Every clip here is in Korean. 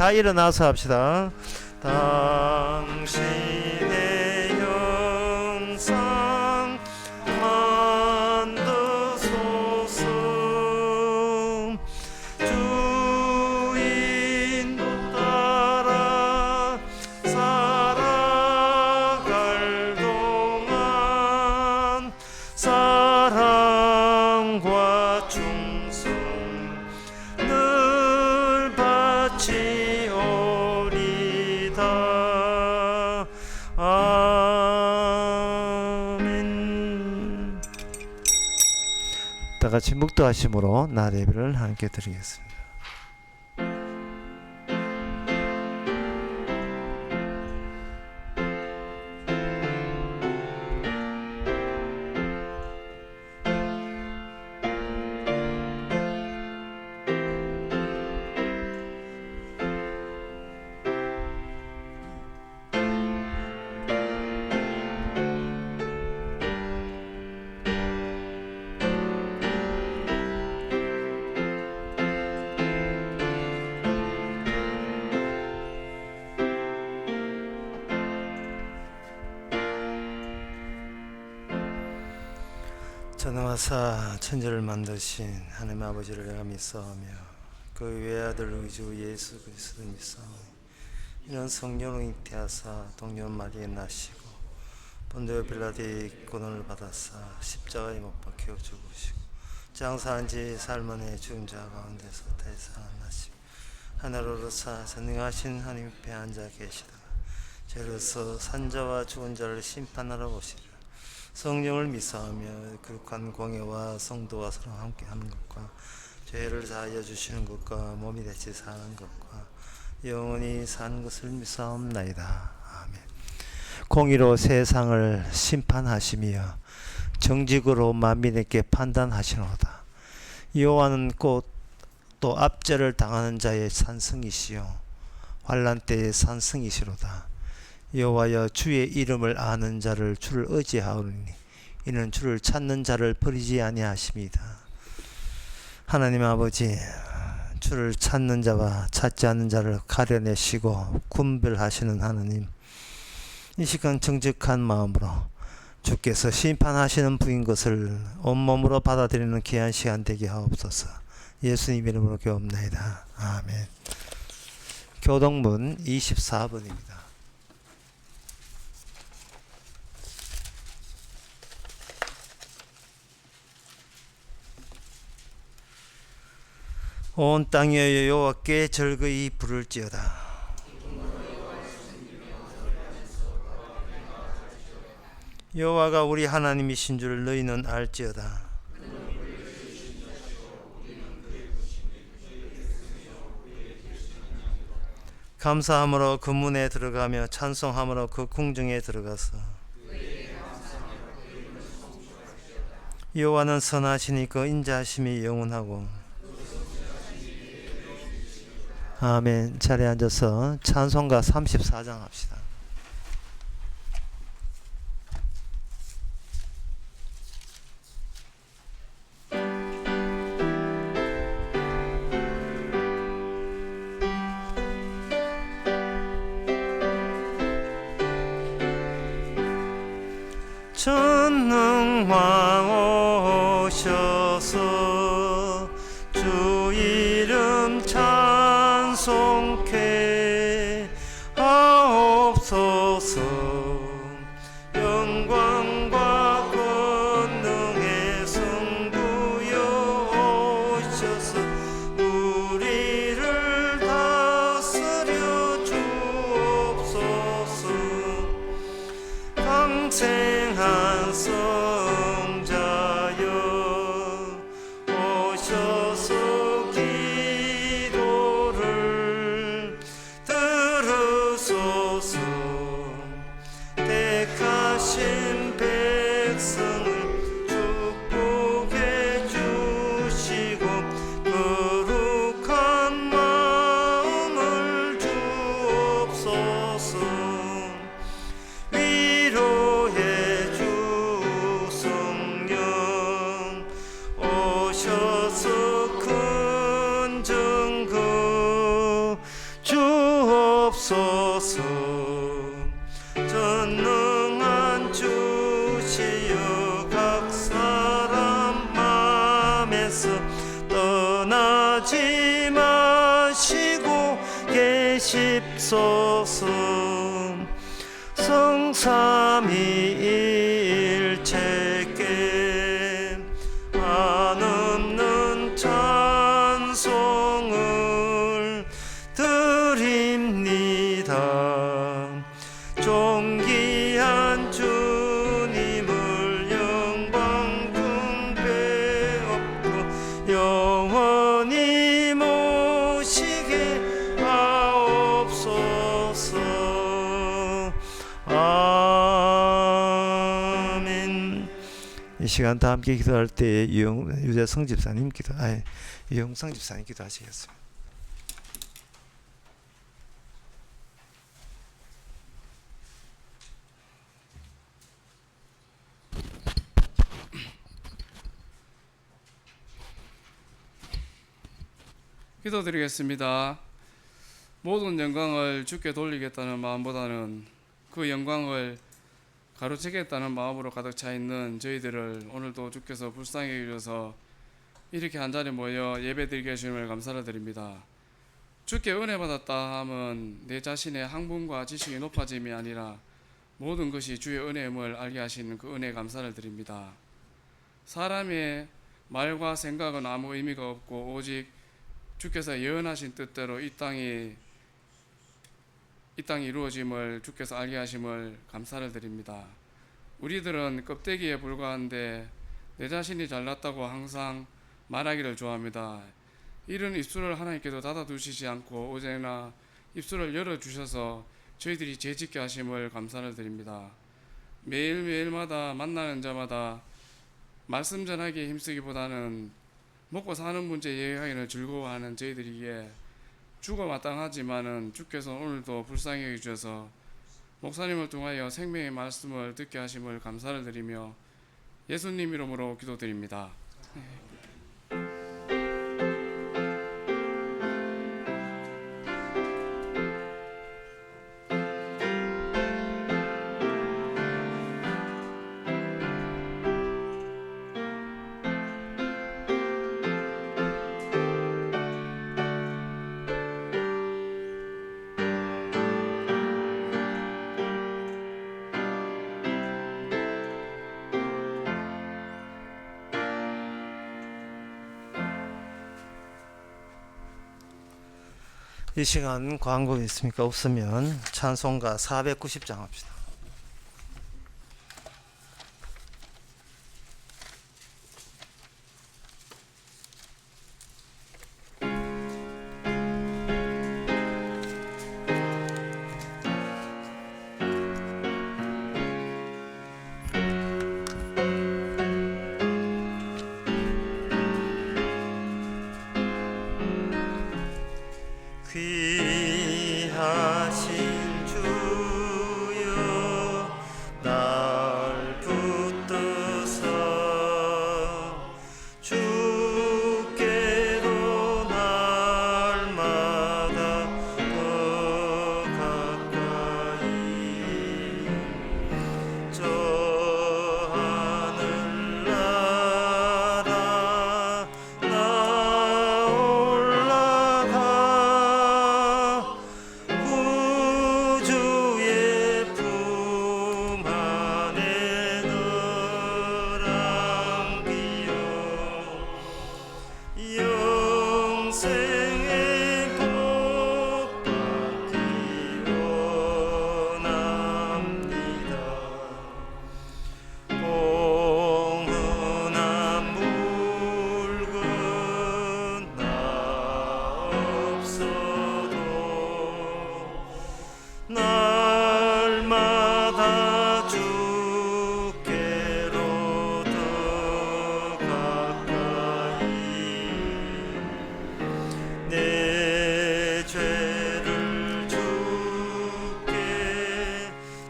다 일어나서 합시다. 당신의 형상 만드소서. 주인도 따라 살아갈 동안 사랑과 충성 늘 바치오리다. 아멘. 다 같이 묵도하심으로 나 예배를 함께 드리겠습니다. 전능하사 천지를 만드신 하나님 아버지를 내가 믿사오며 그 외아들 우리 주 예수 그리스도 믿사오니 이는 성령을 잉태하사 동년 마리에 나시고 본디오 빌라도의 고난을 받아사 십자가에 못 박혀 죽으시고 장사한 지 살만에 죽은 자 가운데서 다시 살아나시고 하늘로 오르사 전능하신 하나님 앞에 앉아 계시다가 죄로서 산자와 죽은 자를 심판하러 오시리라. 성령을 믿사오며 거룩한 공예와 성도와 서로 함께하는 것과 죄를 사하여 주시는 것과 몸이 대체 사는 것과 영원히 사는 것을 믿사옵나이다. 아멘. 공의로 세상을 심판하시며 정직으로 만민에게 판단하시노다. 여호와는 곧 또 압제를 당하는 자의 산성이시요 환난 때의 산성이시로다. 여호와여 주의 이름을 아는 자를 주를 의지하오니 이는 주를 찾는 자를 버리지 아니하십니다. 하나님 아버지, 주를 찾는 자와 찾지 않는 자를 가려내시고 분별하시는 하나님, 이 시간 정직한 마음으로 주께서 심판하시는 분인 것을 온몸으로 받아들이는 귀한 시간 되게 하옵소서. 예수님 이름으로 기도합나이다. 아멘. 교동문 24번입니다. 온 땅이여 여호와께 절거이 부를지어다. 여호와가 우리 하나님이신 줄 너희는 알지어다. 감사함으로 그 문에 들어가며 찬송함으로 그 궁정에 들어가서 여호와는 선하시니 그 인자하심이 영원하고. 아멘. 자리에 앉아서 찬송가 34장 합시다. 전능왕 오셔서 주 이름 찬송케 하옵소서. 영광과 권능의 승부여 오셔서 우리를 다스려 주옵소서. 강생한 성자여 오셔서 기도를 들으소서. 택하신 백성을 축복해 주시고 거룩한 마음을 주옵소서. 위로해 주 성령 오셔서 큰 증거 주 주옵소서. 전능한 주시여 각 사람 맘에서 떠나지 마시고 계십소서. 성삼위일체께 한없는 찬송을 드립니다. 존귀한 주님을 영광 숭배 없고 영원히 모시게 하옵소서. 아멘. 이 시간 다 함께 기도할 때 유재성 집사님 유영성 집사님 기도하시겠습니다. 기도드리겠습니다. 모든 영광을 주께 돌리겠다는 마음보다는 그 영광을 가로채겠다는 마음으로 가득 차 있는 저희들을 오늘도 주께서 불쌍히 여기셔서 이렇게 한자리 모여 예배드리게 하심을 감사를 드립니다. 주께 은혜 받았다 함은 내 자신의 학문과 지식이 높아짐이 아니라 모든 것이 주의 은혜임을 알게 하시는 그 은혜에 감사를 드립니다. 사람의 말과 생각은 아무 의미가 없고 오직 주께서 예언하신 뜻대로 이 땅이 이루어짐을 주께서 알게 하심을 감사를 드립니다. 우리들은 껍데기에 불과한데 내 자신이 잘났다고 항상 말하기를 좋아합니다. 이런 입술을 하나님께서 닫아두시지 않고 언제나 입술을 열어주셔서 저희들이 죄짓게 하심을 감사를 드립니다. 매일매일마다 만나는 자마다 말씀 전하기에 힘쓰기보다는 먹고 사는 문제 얘기하기는 즐거워하는 저희들이기에 죽어 마땅하지만은 주께서 오늘도 불쌍히 여기셔서 목사님을 통하여 생명의 말씀을 듣게 하심을 감사를 드리며 예수님 이름으로 기도드립니다. 이 시간 광고 있습니까? 없으면 찬송가 490장 합시다. 귀하신 주여 날 붙드사 주께로 날마다 더 가까이 저 하늘나라 나 올라가 구주의 품 안에 널 안기어 영생의 복 받기 원합니다. 봉헌한 물건 나 없어도 날마다 주께로 더 가까이 내 죄를 주께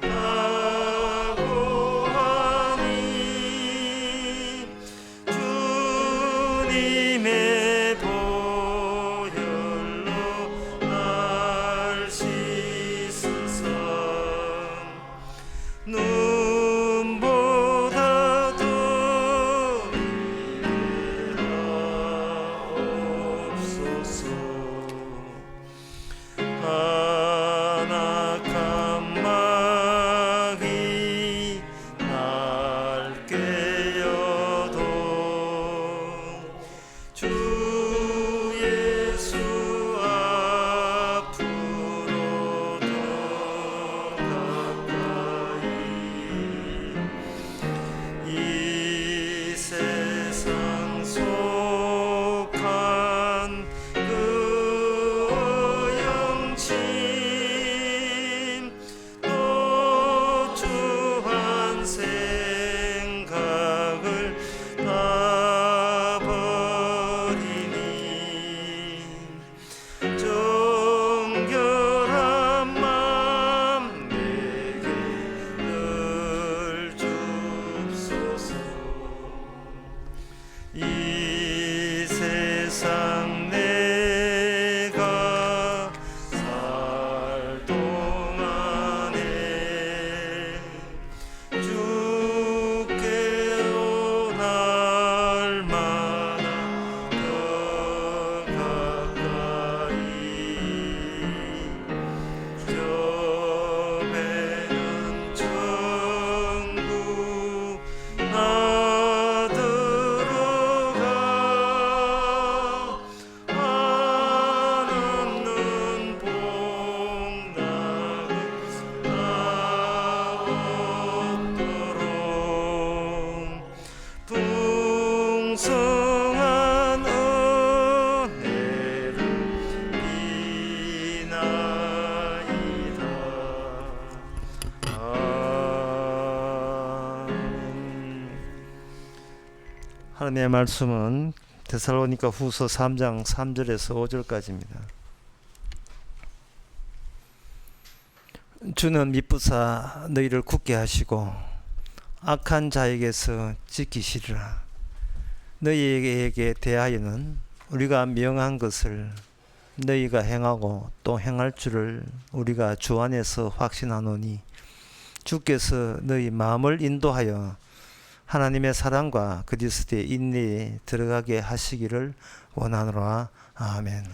다 고하니 주님의 보혈로 날 씻으시니 주 예수 앞으로 더 가까이 이 세상 속한 그 영침 또 주한 생각을 다 버리니 정결한 맘 내게 늘 줍소서. 이 세상 내가 살 동안에 주께로 날마다 더 가까이 저 배는 천국 나 들어가 한없는 복락은 나 없도록 풍성한 은혜를 비나이다. 아멘. 하나님의 말씀은 데살로니가 후서 3장 3절에서 5절까지입니다. 주는 미쁘사 너희를 굳게 하시고 악한 자에게서 지키시리라. 너희에게 대하여는 우리가 명한 것을 너희가 행하고 또 행할 줄을 우리가 주 안에서 확신하노니 주께서 너희 마음을 인도하여 하나님의 사랑과 그리스도의 인내에 들어가게 하시기를 원하노라. 아멘.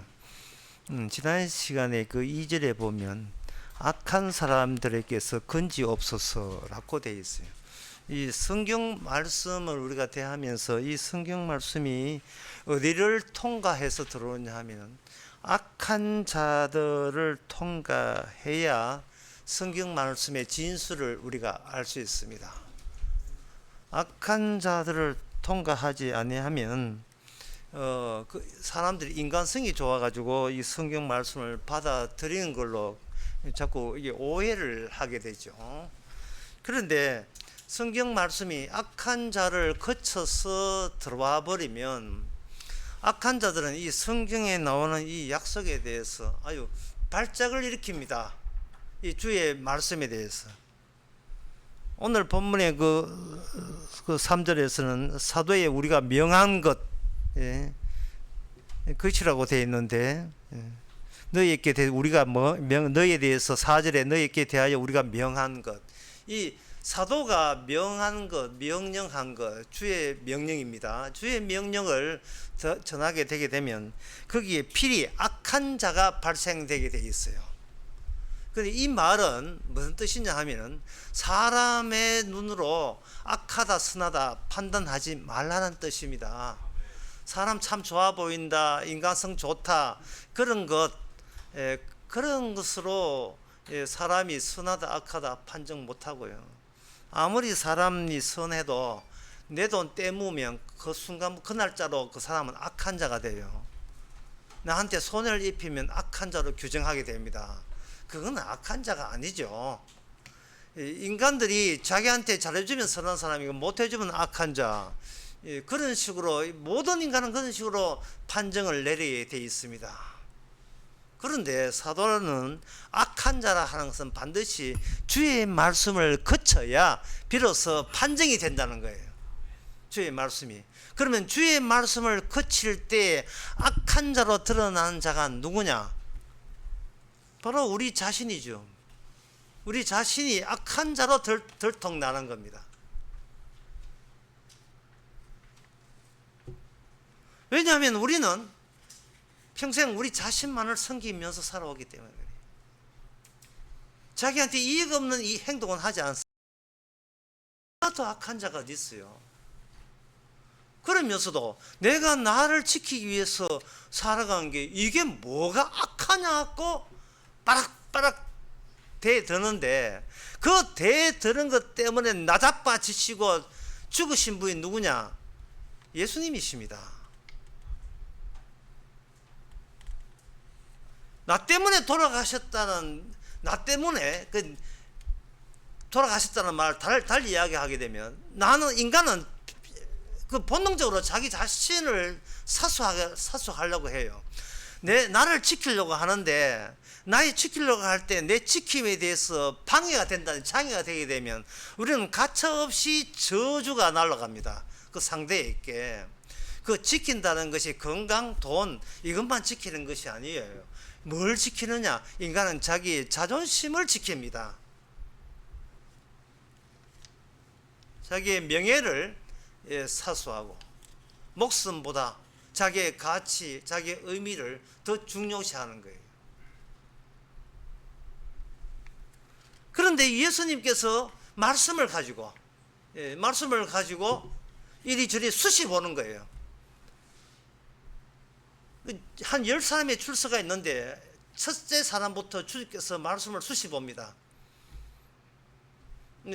지난 시간에 그 2절에 보면 악한 사람들에게서 건지옵소서라고 되어 있어요. 이 성경 말씀을 우리가 대하면서 이 성경 말씀이 어디를 통과해서 들어오냐 하면 악한 자들을 통과해야 성경 말씀의 진수를 우리가 알 수 있습니다. 악한 자들을 통과하지 아니하면 그 사람들이 인간성이 좋아가지고 이 성경 말씀을 받아들이는 걸로 자꾸 이게 오해를 하게 되죠. 그런데 성경 말씀이 악한 자를 거쳐서 들어와 버리면 악한 자들은 이 성경에 나오는 이 약속에 대해서 아주 발작을 일으킵니다. 이 주의 말씀에 대해서. 오늘 본문의 그 3절에서는 사도에 우리가 명한 것, 것이라고 되어 있는데, 너희에게 우리가 너희에 대해서 4절에 너희에게 대하여 우리가 명한 것, 이 사도가 명한 것, 명령한 것, 주의 명령입니다. 주의 명령을 전하게 되게 되면 거기에 필히 악한 자가 발생되게 되어 있어요. 근데 이 말은 무슨 뜻이냐 하면은 사람의 눈으로 악하다 선하다 판단하지 말라는 뜻입니다. 사람 참 좋아 보인다, 인간성 좋다, 그런 것으로 사람이 선하다 악하다 판정 못하고요. 아무리 사람이 선해도 내 돈 떼무면 그 순간 그 날짜로 그 사람은 악한 자가 돼요. 나한테 손해를 입히면 악한 자로 규정하게 됩니다. 그건 악한 자가 아니죠. 인간들이 자기한테 잘해주면 선한 사람이고 못해주면 악한 자, 그런 식으로 모든 인간은 그런 식으로 판정을 내리게 돼 있습니다. 그런데 사도는 악한 자라 하는 것은 반드시 주의 말씀을 거쳐야 비로소 판정이 된다는 거예요. 주의 말씀이. 그러면 주의 말씀을 거칠 때 악한 자로 드러나는 자가 누구냐? 바로 우리 자신이죠. 우리 자신이 악한 자로 들통나는 겁니다. 왜냐하면 우리는 평생 우리 자신만을 섬기면서 살아오기 때문에 그래요. 자기한테 이익 없는 이 행동은 하지 않습니다. 하나도 악한 자가 어디 있어요? 그러면서도 내가 나를 지키기 위해서 살아간 게 이게 뭐가 악하냐고 빠락빠락 대드는데, 그 대드는 것 때문에 나자빠지시고 죽으신 분이 누구냐? 예수님이십니다. 나 때문에 돌아가셨다는, 나 때문에 돌아가셨다는 말을 달리 이야기하게 되면, 인간은 그 본능적으로 자기 자신을 사수하려고 해요. 나를 지키려고 하는데, 나의 지키려고 할 때 내 지킴에 대해서 방해가 된다는, 장애가 되게 되면 우리는 가차없이 저주가 날아갑니다. 그 상대에게. 그 지킨다는 것이 건강, 돈, 이것만 지키는 것이 아니에요. 뭘 지키느냐? 인간은 자기 자존심을 지킵니다. 자기의 명예를 사수하고, 목숨보다 자기의 가치, 자기의 의미를 더 중요시하는 거예요. 그런데 예수님께서 말씀을 가지고 이리저리 수시 보는 거예요. 한 10사람의 출서가 있는데 첫째 사람부터 주님께서 말씀을 수시 봅니다.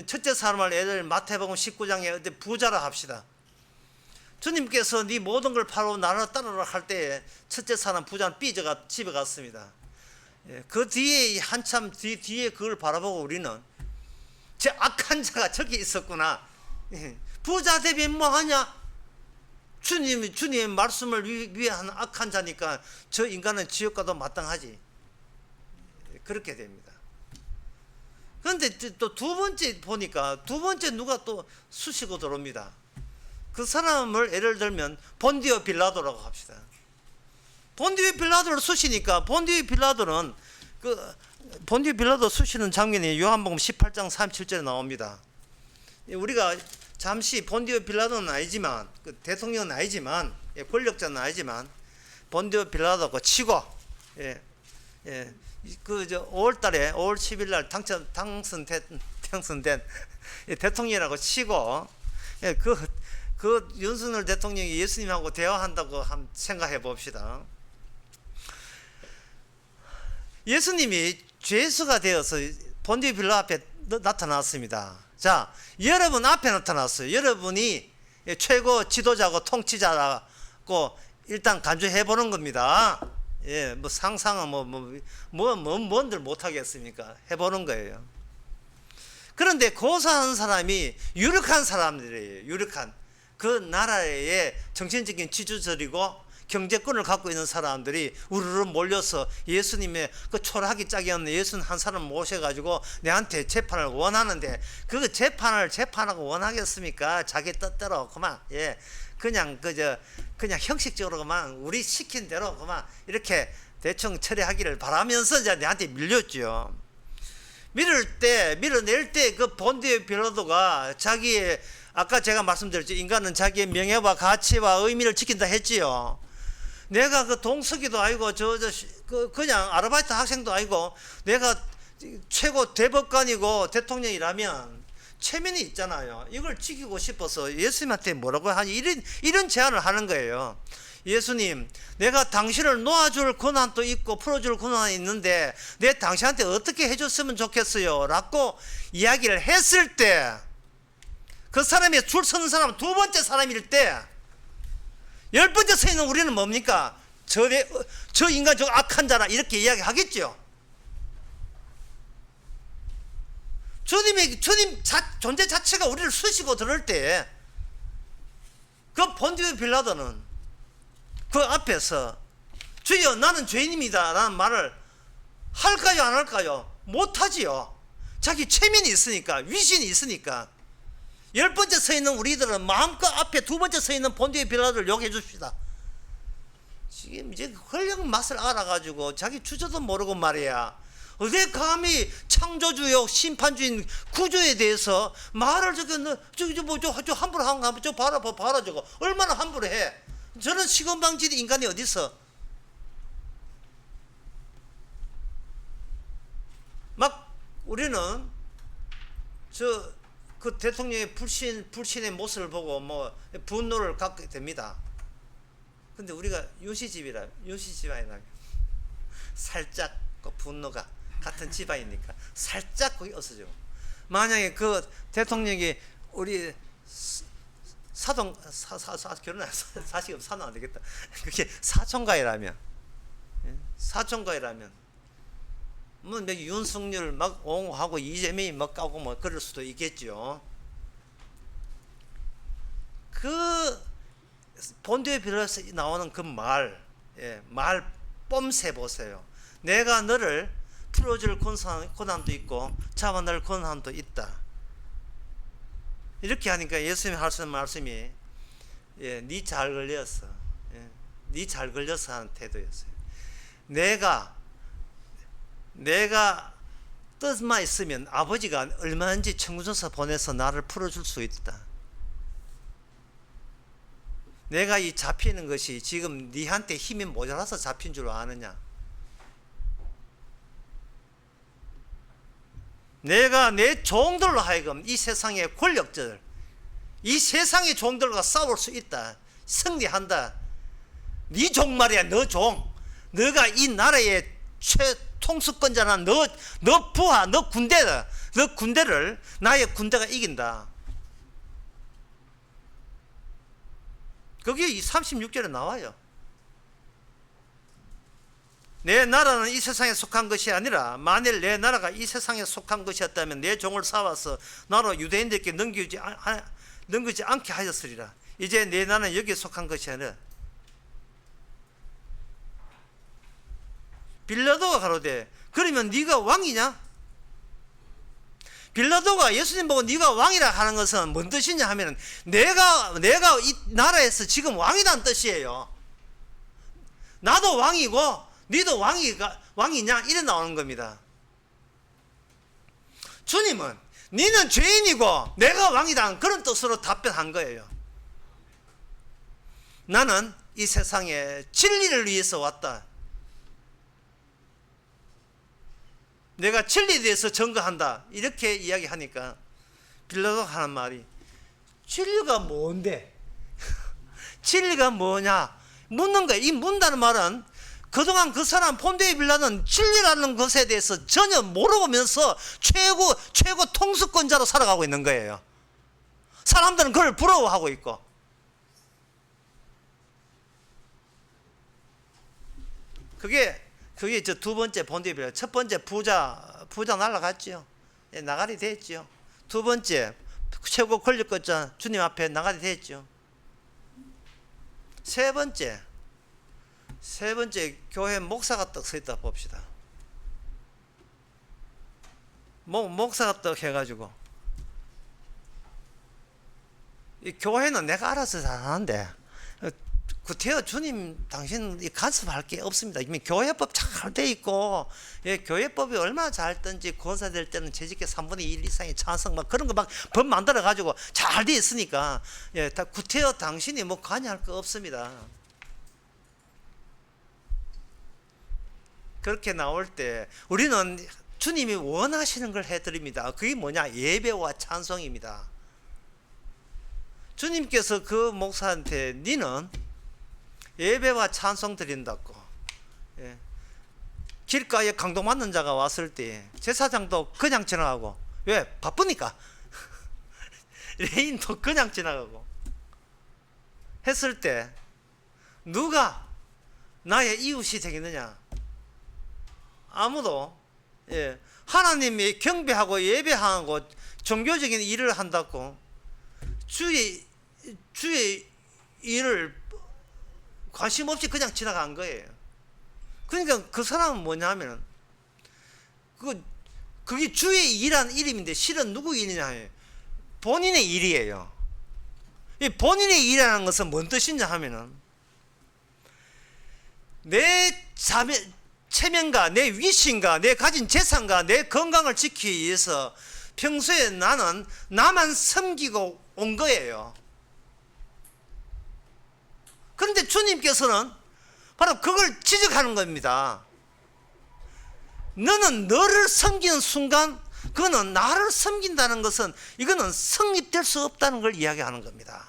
첫째 사람을 예를 마태복음 19장에 부자라 합시다. 주님께서 네 모든 걸 팔고 나를 따르라 할 때 첫째 사람 부자는 삐져가 집에 갔습니다. 그 뒤에 한참 뒤에 그걸 바라보고 우리는 저 악한 자가 저기 있었구나. 부자 되면 뭐하냐? 주님의 말씀을 위하는 악한 자니까 저 인간은 지옥과도 마땅하지. 그렇게 됩니다. 그런데 또 두 번째 보니까, 두 번째 누가 또 수시고 들어옵니다. 그 사람을 예를 들면 본디오 빌라도라고 합시다. 본디오 빌라도를 수시니까, 본디오 빌라도 수시는 장면이 요한복음 18장 37절에 나옵니다. 우리가 잠시 본디오 빌라도는 아니지만, 대통령은 아니지만, 권력자는 아니지만, 본디오 빌라도고 치고, 5월달에 5월 10일날 당선된 대통령이라고 치고, 그 윤석열 대통령이 예수님하고 대화한다고 한번 생각해 봅시다. 예수님이 죄수가 되어서 본디오 빌라 앞에 나타났습니다. 자, 여러분 앞에 나타났어요. 여러분이 최고 지도자고 통치자라고 일단 간주해 보는 겁니다. 뭐 상상은 뭔들 못하겠습니까? 해보는 거예요. 그런데 고사한 사람이 유력한 사람들이에요. 유력한 그 나라의 정신적인 지주들이고 경제권을 갖고 있는 사람들이 우르르 몰려서 예수님의 그 초라하기 짝이 없는 예수님 한 사람 모셔가지고 내한테 재판을 원하는데, 그 재판하고 원하겠습니까? 자기 뜻대로 그만, 그냥 형식적으로 그만 우리 시킨 대로 그만 이렇게 대충 처리하기를 바라면서 이제 내한테 밀렸죠. 밀어낼 때 그 본디오 빌라도가 자기의, 아까 제가 말씀드렸죠. 인간은 자기의 명예와 가치와 의미를 지킨다 했지요. 내가 그 동석이도 아니고 그냥 아르바이트 학생도 아니고 내가 최고 대법관이고 대통령이라면 체면이 있잖아요. 이걸 지키고 싶어서 예수님한테 뭐라고 하니 이런 제안을 하는 거예요. 예수님, 내가 당신을 놓아줄 권한도 있고 풀어줄 권한이 있는데 내 당신한테 어떻게 해줬으면 좋겠어요? 라고 이야기를 했을 때, 그 사람이 줄 서는 사람은 두 번째 사람일 때, 10번째 서 있는 우리는 뭡니까? 저 인간 저 악한 자라 이렇게 이야기하겠죠. 주님 존재 자체가 우리를 수시고 들을 때, 그 본디오 빌라도는 그 앞에서 주여 나는 죄인입니다 라는 말을 할까요 안 할까요? 못하지요. 자기 체면이 있으니까, 위신이 있으니까. 10번째 서 있는 우리들은 마음껏 앞에 두 번째 서 있는 본디오 빌라도를 욕해 줍시다. 지금 이제 권력 맛을 알아가지고 자기 주저도 모르고 말이야. 어디 감히 창조주요 심판주인 구조에 대해서 말을 저 함부로 한 거 저 봐라 저거 얼마나 함부로 해. 저는 시건방진 인간이 어디 있어? 막 우리는 그 대통령의 불신의 모습을 보고 뭐 분노를 갖게 됩니다. 근데 우리가 윤씨 집안이라 살짝 그 분노가 같은 집안이니까 살짝 거기 없어져. 만약에 그 대통령이 우리 결혼 사실 사는 안 되겠다. 그게 사촌가이라면 뭐 윤석열 막 옹호하고 이재명이 막 까고 뭐 그럴 수도 있겠죠. 그 본드에 빌어서 나오는 그 말 뽐새 보세요. 내가 너를 풀어줄 권한도 있고 잡아낼 권한도 있다. 이렇게 하니까 예수님이 하시는 말씀이 니 잘 걸렸어. 니 잘 걸려서 하는 태도였어요. 내가 뜻만 있으면 아버지가 얼마든지 청구서서 보내서 나를 풀어줄 수 있다. 내가 이 잡히는 것이 지금 니한테 힘이 모자라서 잡힌 줄 아느냐? 내가 내 종들로 하여금 이 세상의 권력者, 이 세상의 종들과 싸울 수 있다. 승리한다. 네 종 말이야, 너 종. 너가 이 나라의 최통수권자나 너 부하, 너 군대다. 너 군대를 나의 군대가 이긴다. 그게 이 36절에 나와요. 내 나라는 이 세상에 속한 것이 아니라 만일 내 나라가 이 세상에 속한 것이었다면 내 종을 사와서 나로 유대인들께 넘기지 않게 하였으리라. 이제 내 나라는 여기에 속한 것이 아니라. 빌라도가 가로되 그러면 네가 왕이냐? 빌라도가 예수님 보고 네가 왕이라 하는 것은 뭔 뜻이냐 하면 내가 이 나라에서 지금 왕이라는 뜻이에요. 나도 왕이고 너도 왕이냐? 이래 나오는 겁니다. 주님은 너는 죄인이고 내가 왕이라는 그런 뜻으로 답변한 거예요. 나는 이 세상에 진리를 위해서 왔다. 내가 진리에 대해서 증거한다. 이렇게 이야기하니까 빌라도가 하는 말이 진리가 뭔데? 진리가 뭐냐? 묻는 거야. 이 묻는다는 말은 그동안 그 사람 폰데이 빌라는 진리라는 것에 대해서 전혀 모르면서 최고 통수권자로 살아가고 있는 거예요. 사람들은 그걸 부러워하고 있고. 그게 저 두 번째 폰데이 빌라. 첫 번째 부자 날아갔죠. 나가리 됐죠. 두 번째 최고 권력권자 주님 앞에 나가리 됐죠. 세 번째 교회 목사가 떡 서 있다 봅시다. 목사가 떡 해가지고 이 교회는 내가 알아서 잘하는데 구태여 주님 당신 간섭할 게 없습니다. 이미 교회법 잘 돼 있고 교회법이 얼마나 잘 든지 권사될 때는 재직회 3분의 1 이상의 찬성 막 그런 거 막 법 만들어 가지고 잘 돼 있으니까 다 구태여 당신이 뭐 관여할 거 없습니다. 그렇게 나올 때 우리는 주님이 원하시는 걸 해드립니다. 그게 뭐냐? 예배와 찬송입니다. 주님께서 그 목사한테 니는 예배와 찬송 드린다고. 길가에 강도 맞는 자가 왔을 때 제사장도 그냥 지나가고. 왜? 바쁘니까. 레인도 그냥 지나가고 했을 때 누가 나의 이웃이 되겠느냐? 아무도. 하나님이 경배하고 예배하고 종교적인 일을 한다고 주의 일을 관심 없이 그냥 지나간 거예요. 그러니까 그 사람은 뭐냐면 그게 주의 일이라는 이름인데 실은 누구 일이냐 해요. 본인의 일이에요. 이 본인의 일이라는 것은 뭔 뜻이냐 하면은 내 체면과 내 위신과 내 가진 재산과 내 건강을 지키기 위해서 평소에 나는 나만 섬기고 온 거예요. 그런데 주님께서는 바로 그걸 지적하는 겁니다. 너는 너를 섬기는 순간 그거는 나를 섬긴다는 것은 이거는 성립될 수 없다는 걸 이야기하는 겁니다.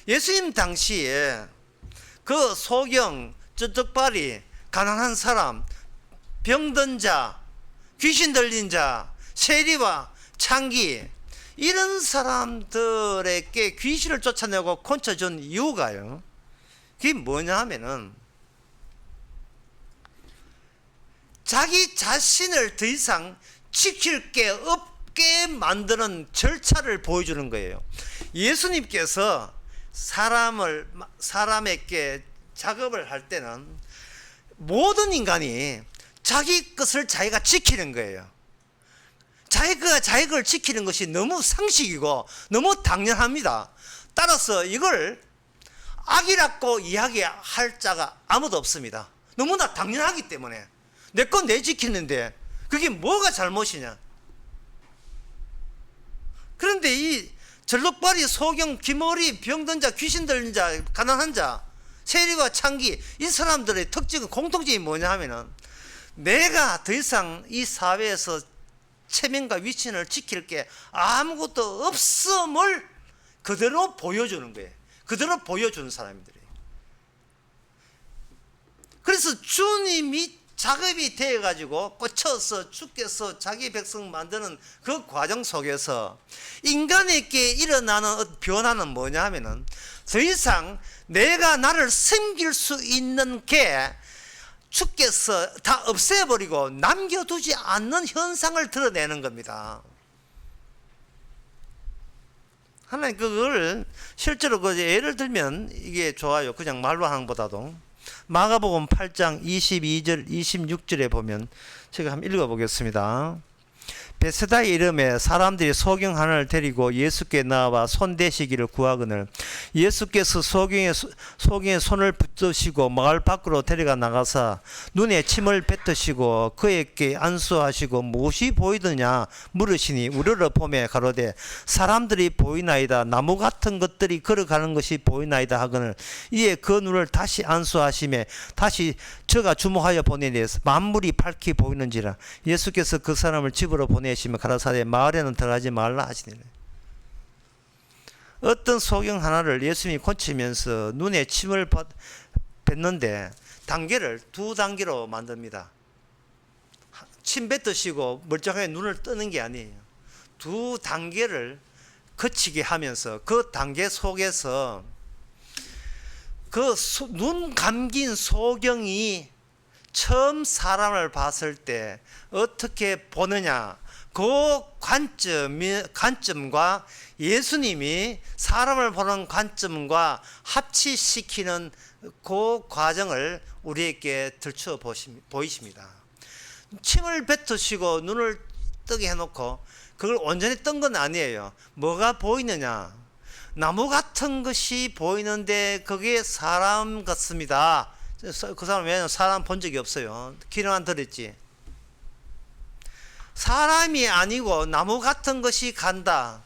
예수님 당시에 그 소경, 쩌떡발이, 가난한 사람, 병든 자, 귀신 들린 자, 세리와 창기, 이런 사람들에게 귀신을 쫓아내고 건쳐준 이유가요, 그게 뭐냐 하면은 자기 자신을 더 이상 지킬 게 없게 만드는 절차를 보여주는 거예요. 예수님께서 사람에게 작업을 할 때는 모든 인간이 자기 것을 자기가 지키는 거예요. 자기가 자기 걸 지키는 것이 너무 상식이고 너무 당연합니다. 따라서 이걸 악이라고 이야기할 자가 아무도 없습니다. 너무나 당연하기 때문에 내 건 내 지키는데 그게 뭐가 잘못이냐. 그런데 이 절룩발이, 소경, 기머리, 병든 자, 귀신 들린 자, 가난한 자, 세리와 창기, 이 사람들의 특징은, 공통점이 뭐냐 하면은 내가 더 이상 이 사회에서 체면과 위치를 지킬 게 아무것도 없음을 그대로 보여주는 거예요. 그대로 보여주는 사람들이에요. 그래서 주님이 작업이 되어가지고 꽂혀서 주께서 자기 백성 만드는 그 과정 속에서 인간에게 일어나는 변화는 뭐냐 하면은 더 이상 내가 나를 섬길 수 있는 게 주께서 다 없애버리고 남겨두지 않는 현상을 드러내는 겁니다. 하나님 그걸 실제로 예를 들면 이게 좋아요. 그냥 말로 하는 것보다도 마가복음 8장 22절 26절에 보면 제가 한번 읽어보겠습니다. 베세다의 이름에 사람들이 소경 하나를 데리고 예수께 나와 손대시기를 구하거늘 예수께서 소경의 손을 붙드시고 마을 밖으로 데려가 나가사 눈에 침을 뱉으시고 그에게 안수하시고 무엇이 보이더냐 물으시니 우르르 보매 가로되 사람들이 보이나이다. 나무 같은 것들이 걸어가는 것이 보이나이다 하거늘 이에 그 눈을 다시 안수하시매 다시 저가 주목하여 보내니 만물이 밝히 보이는지라. 예수께서 그 사람을 집으로 보내시며 가라사대 마을에는 들어가지 말라 하시니라. 어떤 소경 하나를 예수님이 고치면서 눈에 침을 뱉는데 단계를 두 단계로 만듭니다. 침 뱉으시고 멀쩡하게 눈을 뜨는 게 아니에요. 두 단계를 거치게 하면서 그 단계 속에서 그 눈 감긴 소경이 처음 사람을 봤을 때 어떻게 보느냐, 그 관점과 예수님이 사람을 보는 관점과 합치시키는 그 과정을 우리에게 들춰 보이십니다. 침을 뱉으시고 눈을 뜨게 해놓고 그걸 온전히 뜬 건 아니에요. 뭐가 보이느냐? 나무 같은 것이 보이는데 그게 사람 같습니다. 그 사람 왜냐면 사람 본 적이 없어요. 귀로만 들었지. 사람이 아니고 나무 같은 것이 간다.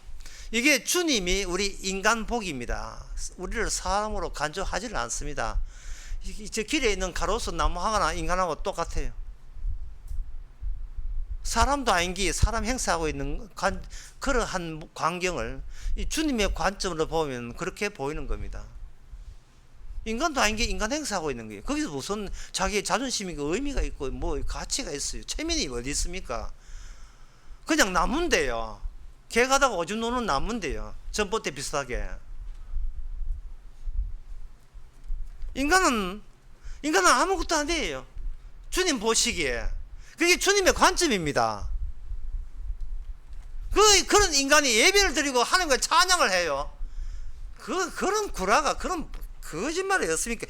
이게 주님이 우리 인간 복입니다. 우리를 사람으로 간주하지를 않습니다. 저 길에 있는 가로수 나무 하나 인간하고 똑같아요. 사람도 아닌기 사람 행사하고 있는 그러한 광경을 이 주님의 관점으로 보면 그렇게 보이는 겁니다. 인간도 아닌게 인간 행사하고 있는 거예요. 거기서 무슨 자기의 자존심이 의미가 있고 뭐 가치가 있어요. 체면이 어디 있습니까? 그냥 나무인데요. 개 가다가 오줌 노는 나무인데요. 전봇대 비슷하게. 인간은 아무것도 아니에요. 주님 보시기에. 그게 주님의 관점입니다. 그런 인간이 예배를 드리고 하나님과 찬양을 해요. 그런 구라가 그런 거짓말이었습니까?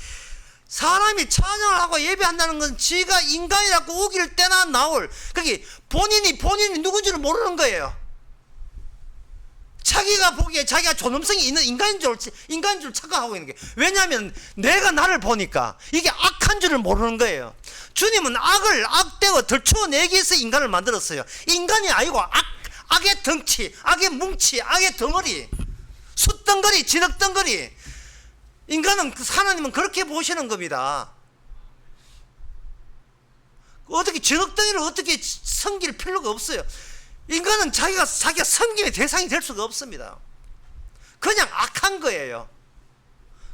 사람이 찬양을 하고 예배한다는 건 지가 인간이라고 우길 때나 나올 그게 본인이 누군지를 모르는 거예요. 자기가 보기에 자기가 존엄성이 있는 인간인 줄 착각하고 있는 게, 왜냐하면 내가 나를 보니까 이게 악한 줄을 모르는 거예요. 주님은 악되고 들추어내기 위해서 인간을 만들었어요. 인간이 아니고 악의 덩치, 악의 뭉치, 악의 덩어리, 숫덩거리, 진흙덩거리. 하나님은 그렇게 보시는 겁니다. 어떻게 저녁덩이를 어떻게 섬길 필요가 없어요. 인간은 자기가 섬김의 대상이 될 수가 없습니다. 그냥 악한 거예요.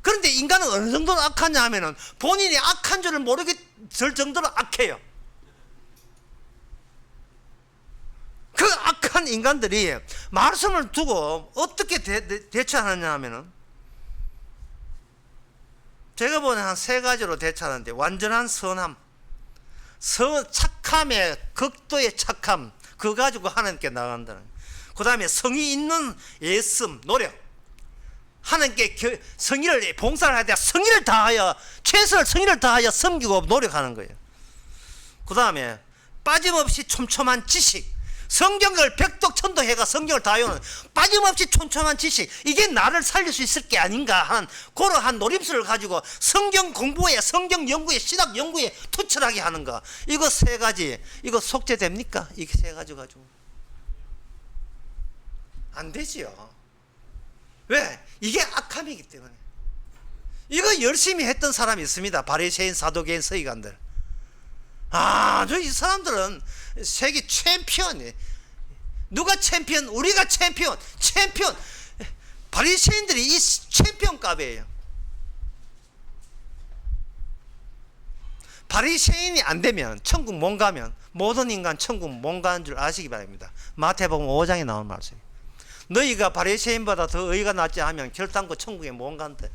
그런데 인간은 어느 정도로 악하냐 하면은 본인이 악한 줄을 모르게 될 정도로 악해요. 그 악한 인간들이 말씀을 두고 어떻게 대처하느냐 하면은, 제가 보는 한 세 가지로 대처하는데, 완전한 선함, 착함의 극도의 착함, 그거 가지고 하나님께 나간다는. 그 다음에 성의 있는 애씀, 노력, 하나님께 성의를 봉사를 해야 돼. 성의를 다하여, 최선을 성의를 다하여 섬기고 노력하는 거예요. 그 다음에 빠짐없이 촘촘한 지식, 성경을 백독천도 해가 성경을 다 외우는 빠짐없이 촘촘한 지식, 이게 나를 살릴 수 있을 게 아닌가 하는 그러한 노림수를 가지고 성경 공부에, 성경 연구에, 신학 연구에 투철하게 하는 거. 이거 세 가지, 이거 속죄됩니까? 이게 세 가지 가지고 안 되지요. 왜? 이게 악함이기 때문에. 이거 열심히 했던 사람이 있습니다. 바리새인, 사두개인, 서기관들. 이 사람들은 세계 챔피언이에요. 누가 챔피언? 우리가 챔피언. 바리새인들이 이 챔피언급이에요. 바리새인이 안 되면, 천국 못 가면, 모든 인간 천국 못 가는 줄 아시기 바랍니다. 마태복음 5장에 나온 말씀이에요. 너희가 바리새인보다 더 의가 낫지 하면 결단코 천국에 못 간대.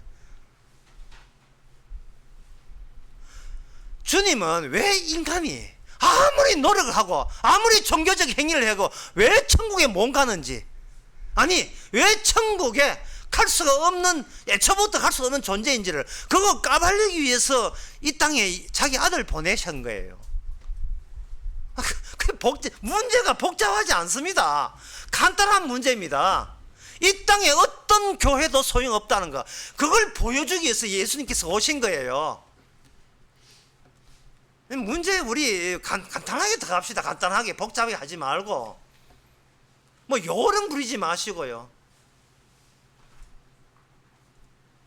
주님은 왜 인간이 아무리 노력을 하고 아무리 종교적 행위를 하고 왜 천국에 못 가는지, 아니 왜 천국에 갈 수가 없는, 애초부터 갈 수가 없는 존재인지를 그거 까발리기 위해서 이 땅에 자기 아들 보내신 거예요. 문제가 복잡하지 않습니다. 간단한 문제입니다. 이 땅에 어떤 교회도 소용없다는 거, 그걸 보여주기 위해서 예수님께서 오신 거예요. 문제 우리 간단하게 들어갑시다. 간단하게, 복잡하게 하지 말고 뭐 요령 부리지 마시고요.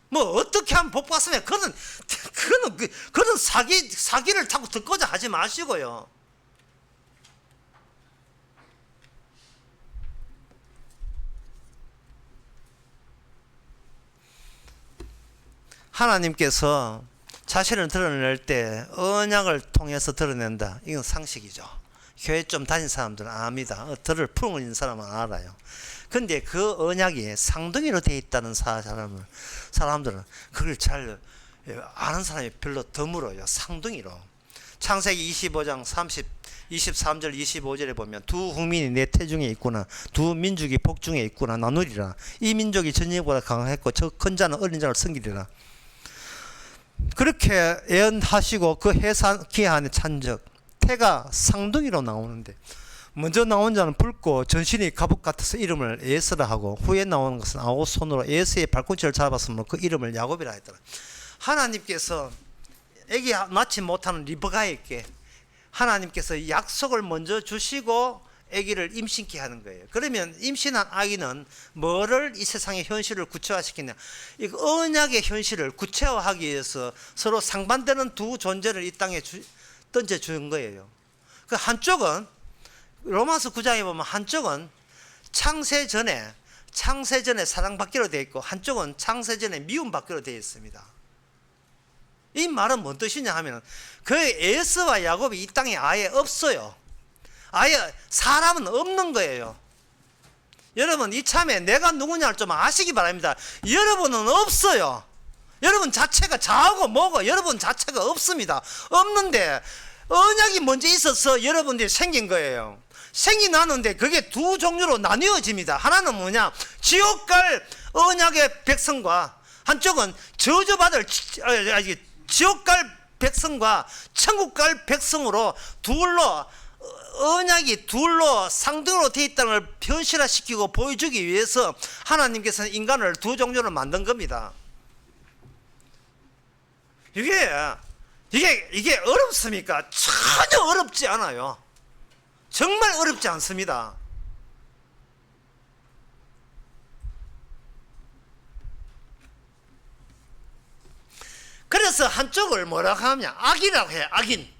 뭐 어떻게 하면 복 받으면 그거는 사기를 자꾸 듣고자 하지 마시고요. 하나님께서 자신을 드러낼 때 언약을 통해서 드러낸다. 이건 상식이죠. 교회 좀 다닌 사람들은 압니다. 들을 풀을 있는 사람은 알아요. 근데 그 언약이 상등이로 되어 있다는 사람들은 그걸 잘 아는 사람이 별로 드물어요. 상등이로. 창세기 25장 23절 25절에 보면 두 국민이 내 태중에 있구나, 두 민족이 복중에 있구나, 나누리라. 이 민족이 전쟁보다 강했고 저 큰 자는 어린 자를 섬기리라. 그렇게 예언하시고 그 해산 기한의 찬적, 태가 상둥이로 나오는데, 먼저 나온 자는 붉고 전신이 갑옷 같아서 이름을 에스라 하고, 후에 나오는 것은 아홉 손으로 에스의 발꿈치를 잡았으므로 그 이름을 야곱이라 했더라. 하나님께서 애기 낳지 못하는 리브가에게 하나님께서 약속을 먼저 주시고 아기를 임신케 하는 거예요. 그러면 임신한 아기는 뭐를 이 세상의 현실을 구체화시키냐, 이 언약의 현실을 구체화하기 위해서 서로 상반되는 두 존재를 이 땅에 던져준 거예요. 그 한쪽은 로마서 9장에 보면 한쪽은 창세 전에 사랑받기로 되어 있고, 한쪽은 창세 전에 미움받기로 되어 있습니다. 이 말은 뭔 뜻이냐 하면, 그 에서와 야곱이 이 땅에 아예 없어요. 아예 사람은 없는 거예요. 여러분 이참에 내가 누구냐를 좀 아시기 바랍니다. 여러분은 없어요. 여러분 자체가 자하고 뭐고 여러분 자체가 없습니다. 없는데 언약이 먼저 있어서 여러분들이 생긴 거예요. 생이 나는데 그게 두 종류로 나뉘어집니다. 하나는 뭐냐, 지옥 갈 언약의 백성과, 한쪽은 저주받을 지옥 갈 백성과 천국 갈 백성으로 언약이 둘로 상등으로 되어 있다는 걸 현실화시키고 보여주기 위해서 하나님께서는 인간을 두 종류로 만든 겁니다. 이게 어렵습니까? 전혀 어렵지 않아요. 정말 어렵지 않습니다. 그래서 한쪽을 뭐라고 하냐, 악이라고 해요. 악인.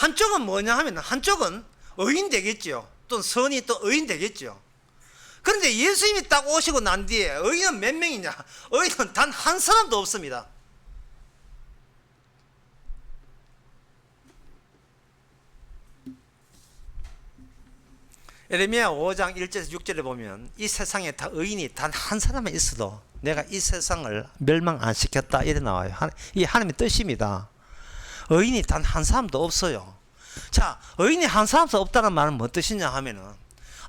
한쪽은 뭐냐 하면 한쪽은 의인 되겠죠. 또 선이 또 의인 되겠죠. 그런데 예수님이 딱 오시고 난 뒤에 의인은 몇 명이냐? 의인은 단 한 사람도 없습니다. 에레미야 5장 1절에서 6절에 보면 이 세상에 다 의인이 단 한 사람만 있어도 내가 이 세상을 멸망 안 시켰다 이래 나와요. 이게 하나님의 뜻입니다. 의인이 단 한 사람도 없어요. 자, 의인이 한 사람도 없다는 말은 뭔 뜻이냐 하면은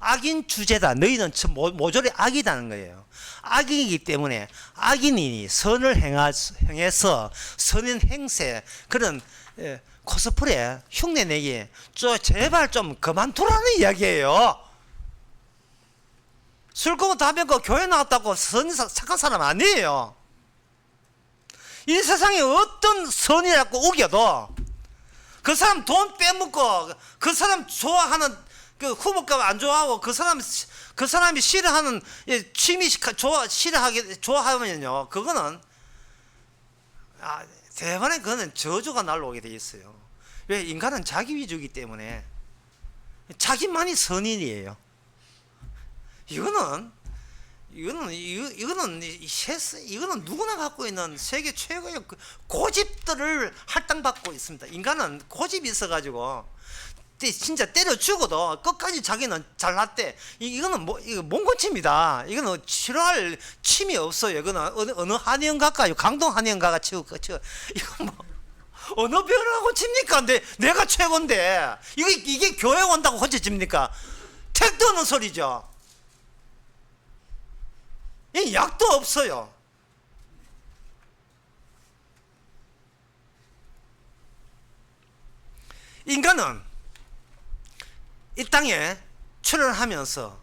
악인 주제다. 너희는 모조리 악이라는 거예요. 악이기 때문에 악인이 선을 행해서 선인 행세 그런 코스프레 흉내내기 제발 좀 그만두라는 이야기예요. 술 끊고 담배 끊고 교회 나왔다고 착한 사람 아니에요. 이 세상에 어떤 선이라고 우겨도 그 사람 돈 빼먹고 그 사람 좋아하는 그 후보가 안 좋아하고 그 사람이 싫어하는 취미 좋아하면요 그거는 대번에 그거는 저주가 날라오게 돼 있어요. 왜? 인간은 자기 위주이기 때문에 자기만이 선인이에요. 이거는 누구나 갖고 있는 세계 최고의 고집들을 할당받고 있습니다. 인간은 고집이 있어가지고 진짜 때려 죽어도 끝까지 자기는 잘났대. 이거는 이거 몽고치입니다. 이거는 치료할 침이 없어요. 이거는 어느 한의원가까요? 강동 한의원가가 치고 이거 뭐 어느 병하고 칩니까? 내가 최고인데 이게 교회 온다고 고쳐집니까? 택도 없는 소리죠. 이 약도 없어요. 인간은 이 땅에 출현하면서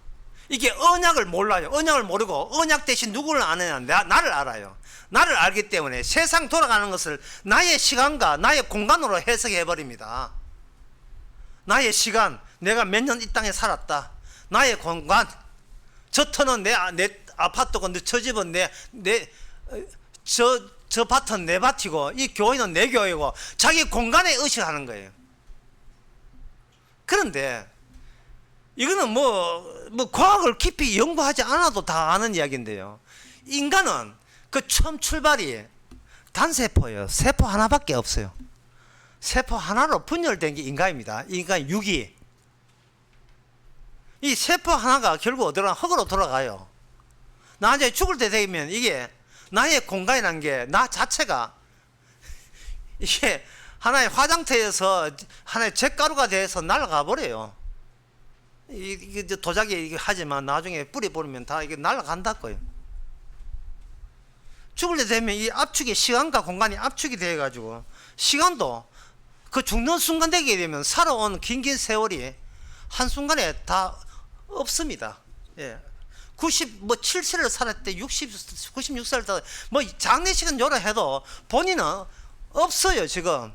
이게 언약을 몰라요. 언약을 모르고 언약 대신 누구를 아느냐? 나를 알아요. 나를 알기 때문에 세상 돌아가는 것을 나의 시간과 나의 공간으로 해석해 버립니다. 나의 시간, 내가 몇 년 이 땅에 살았다. 나의 공간, 저 터는 내 아파트고 저 집은 저 밭은 내 밭이고 이 교회는 내 교회고 자기 공간에 의식하는 거예요. 그런데 이거는 뭐 과학을 깊이 연구하지 않아도 다 아는 이야기인데요. 인간은 그 처음 출발이 단세포예요. 세포 하나밖에 없어요. 세포 하나로 분열된 게 인간입니다. 인간 유기. 이 세포 하나가 결국 어디로 흙으로 돌아가요. 나중에 죽을 때 되면 이게 나의 공간이라는 게 나 자체가 이게 하나의 화장터에서 하나의 잿가루가 돼서 날아가 버려요. 이게 도자기 하지만 나중에 뿌리 버리면 다 이게 날아간다고요. 죽을 때 되면 이 압축이 시간과 공간이 압축이 돼 가지고 시간도 그 죽는 순간 되게 되면 살아온 긴 세월이 한순간에 다 없습니다. 예. 7세를 살았대 96살 뭐 장례식은 요라 해도 본인은 없어요 지금.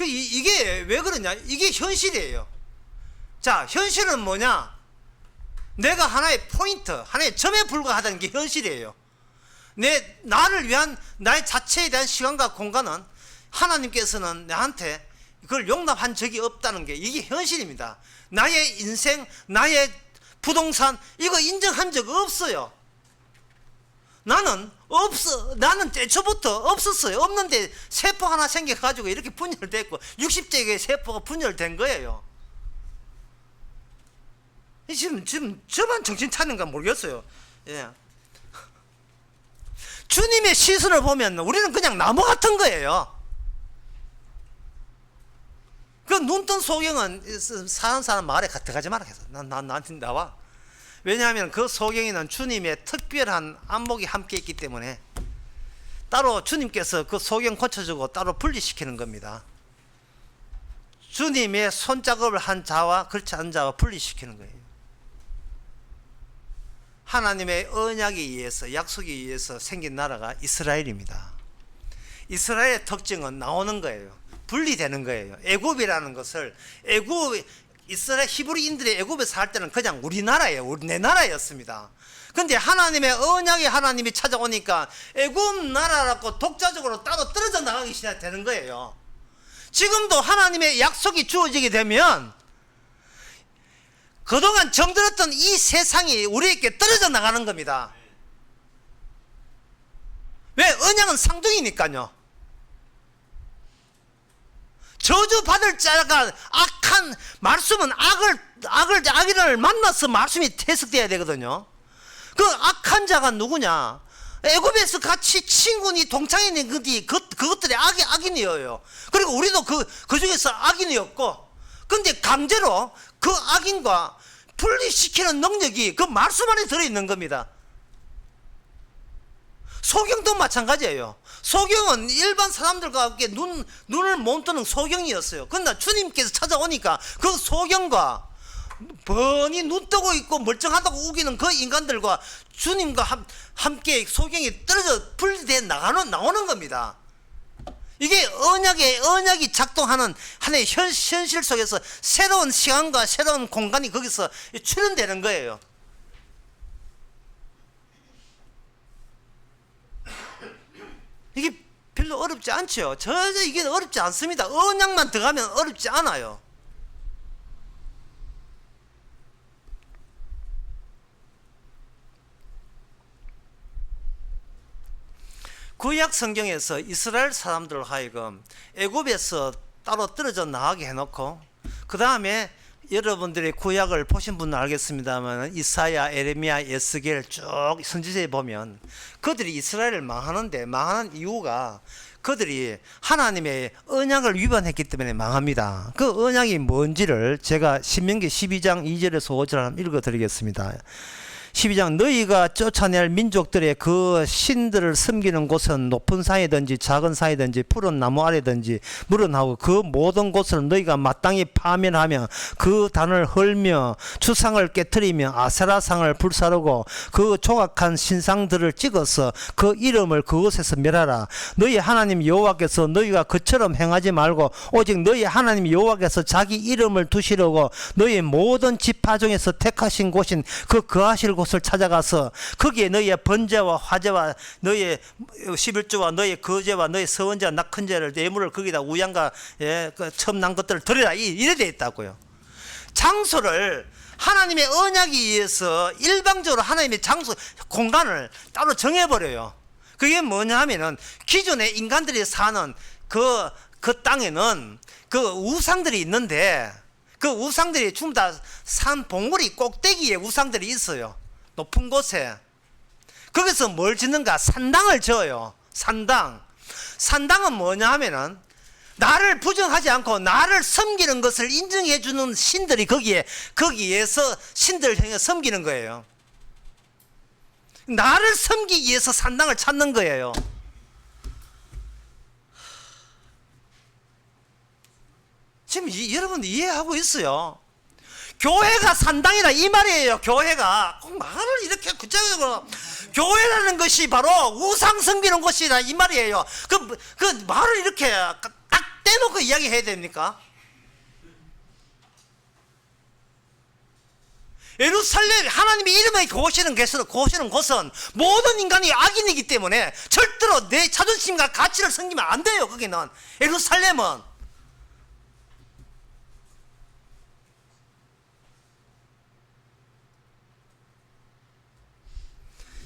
이게 왜 그러냐? 이게 현실이에요. 자, 현실은 뭐냐? 내가 하나의 포인트, 하나의 점에 불과하다는 게 현실이에요. 나를 위한 나의 자체에 대한 시간과 공간은 하나님께서는 나한테 그걸 용납한 적이 없다는 게 이게 현실입니다. 나의 인생, 나의 부동산 이거 인정한 적 없어요. 나는 애초부터 없었어요. 없는데 세포 하나 생겨가지고 이렇게 분열됐고 60대 세포가 분열된 거예요. 지금 저만 정신 차린가 모르겠어요. 예. 주님의 시선을 보면 우리는 그냥 나무 같은 거예요. 그 눈뜬 소경은 사는 사람 말에 들어가지 마라 해서 나한테 나와. 왜냐하면 그 소경에는 주님의 특별한 안목이 함께 있기 때문에 따로 주님께서 그 소경 고쳐주고 따로 분리시키는 겁니다. 주님의 손작업을 한 자와 그렇지 않은 자와 분리시키는 거예요. 하나님의 언약에 의해서 약속에 의해서 생긴 나라가 이스라엘입니다. 이스라엘의 특징은 나오는 거예요. 분리되는 거예요. 애굽이라는 것을 이스라엘 히브리인들이 애굽에 살 때는 그냥 우리나라예요. 내 나라였습니다. 근데 하나님의 언약의 하나님이 찾아오니까 애굽 나라라고 독자적으로 따로 떨어져 나가기 시작되는 거예요. 지금도 하나님의 약속이 주어지게 되면 그동안 정들었던 이 세상이 우리에게 떨어져 나가는 겁니다. 왜? 언약은 쌍둥이니까요. 저주받을 자가 악한 말씀은 악인을 만나서 말씀이 해석돼야 되거든요. 그 악한 자가 누구냐? 애굽에서 같이 친군이 동창인이 그것들이 악인이에요. 그리고 우리도 그 중에서 악인이었고, 근데 강제로 그 악인과 분리시키는 능력이 그 말씀 안에 들어있는 겁니다. 소경도 마찬가지예요. 소경은 일반 사람들과 함께 눈을 못 뜨는 소경이었어요. 그러나 주님께서 찾아오니까 그 소경과 번이 눈 뜨고 있고 멀쩡하다고 우기는 그 인간들과 주님과 함께 소경이 떨어져 분리되어 나오는 겁니다. 이게 언약이 작동하는 하나의 현실 속에서 새로운 시간과 새로운 공간이 거기서 출현되는 거예요. 이게 별로 어렵지 않죠. 전혀 이게 어렵지 않습니다. 언약만 들어가면 어렵지 않아요. 구약 성경에서 이스라엘 사람들을 하여금 애굽에서 따로 떨어져 나가게 해놓고, 그 다음에 여러분들이 구약을 보신 분은 알겠습니다만 이사야, 에레미야, 에스겔 쭉 선지서에 보면 그들이 이스라엘을 망하는 이유가 그들이 하나님의 언약을 위반했기 때문에 망합니다. 그 언약이 뭔지를 제가 신명기 12장 2절에서 5절 한번 읽어드리겠습니다. 12장, 너희가 쫓아낼 민족들의 그 신들을 섬기는 곳은 높은 산이든지 작은 산이든지 푸른 나무 아래든지 물어나고 그 모든 곳을 너희가 마땅히 파멸하며 그 단을 헐며 주상을 깨뜨리며 아세라상을 불사르고 그 조각한 신상들을 찍어서 그 이름을 그곳에서 멸하라. 너희 하나님 여호와께서 너희가 그처럼 행하지 말고 오직 너희 하나님 여호와께서 자기 이름을 두시려고 너희 모든 지파 중에서 택하신 곳인 그 거하실 곳을 찾아가서 거기에 너희의 번제와 화제와 너희의 11조와 너희의 거제와 너희의 서원제와 낙헌제를 예물을 거기다 우양과 그 처음 난 것들을 드리라, 이래 되어 있다고요. 장소를 하나님의 언약에 의해서 일방적으로 하나님의 장소 공간을 따로 정해버려요. 그게 뭐냐 하면은 기존에 인간들이 사는 그 땅에는 그 우상들이 있는데 그 우상들이 전부 다 산 봉우리 꼭대기에 우상들이 있어요. 높은 곳에. 거기서 뭘 짓는가? 산당을 지어요. 산당은 뭐냐 하면은 나를 부정하지 않고 나를 섬기는 것을 인정해 주는 신들이 거기에서 신들을 향해 섬기는 거예요. 나를 섬기기 위해서 산당을 찾는 거예요. 지금 여러분 이해하고 있어요? 교회가 산당이라 이 말이에요. 교회가 꼭 말을 이렇게 구체적으로 교회라는 것이 바로 우상 섬기는 곳이라 이 말이에요. 그 말을 이렇게 딱 떼놓고 이야기해야 됩니까? 예루살렘 하나님의 이름에 거하시는 곳은 모든 인간이 악인이기 때문에 절대로 내 자존심과 가치를 섬기면 안 돼요. 거기는 예루살렘은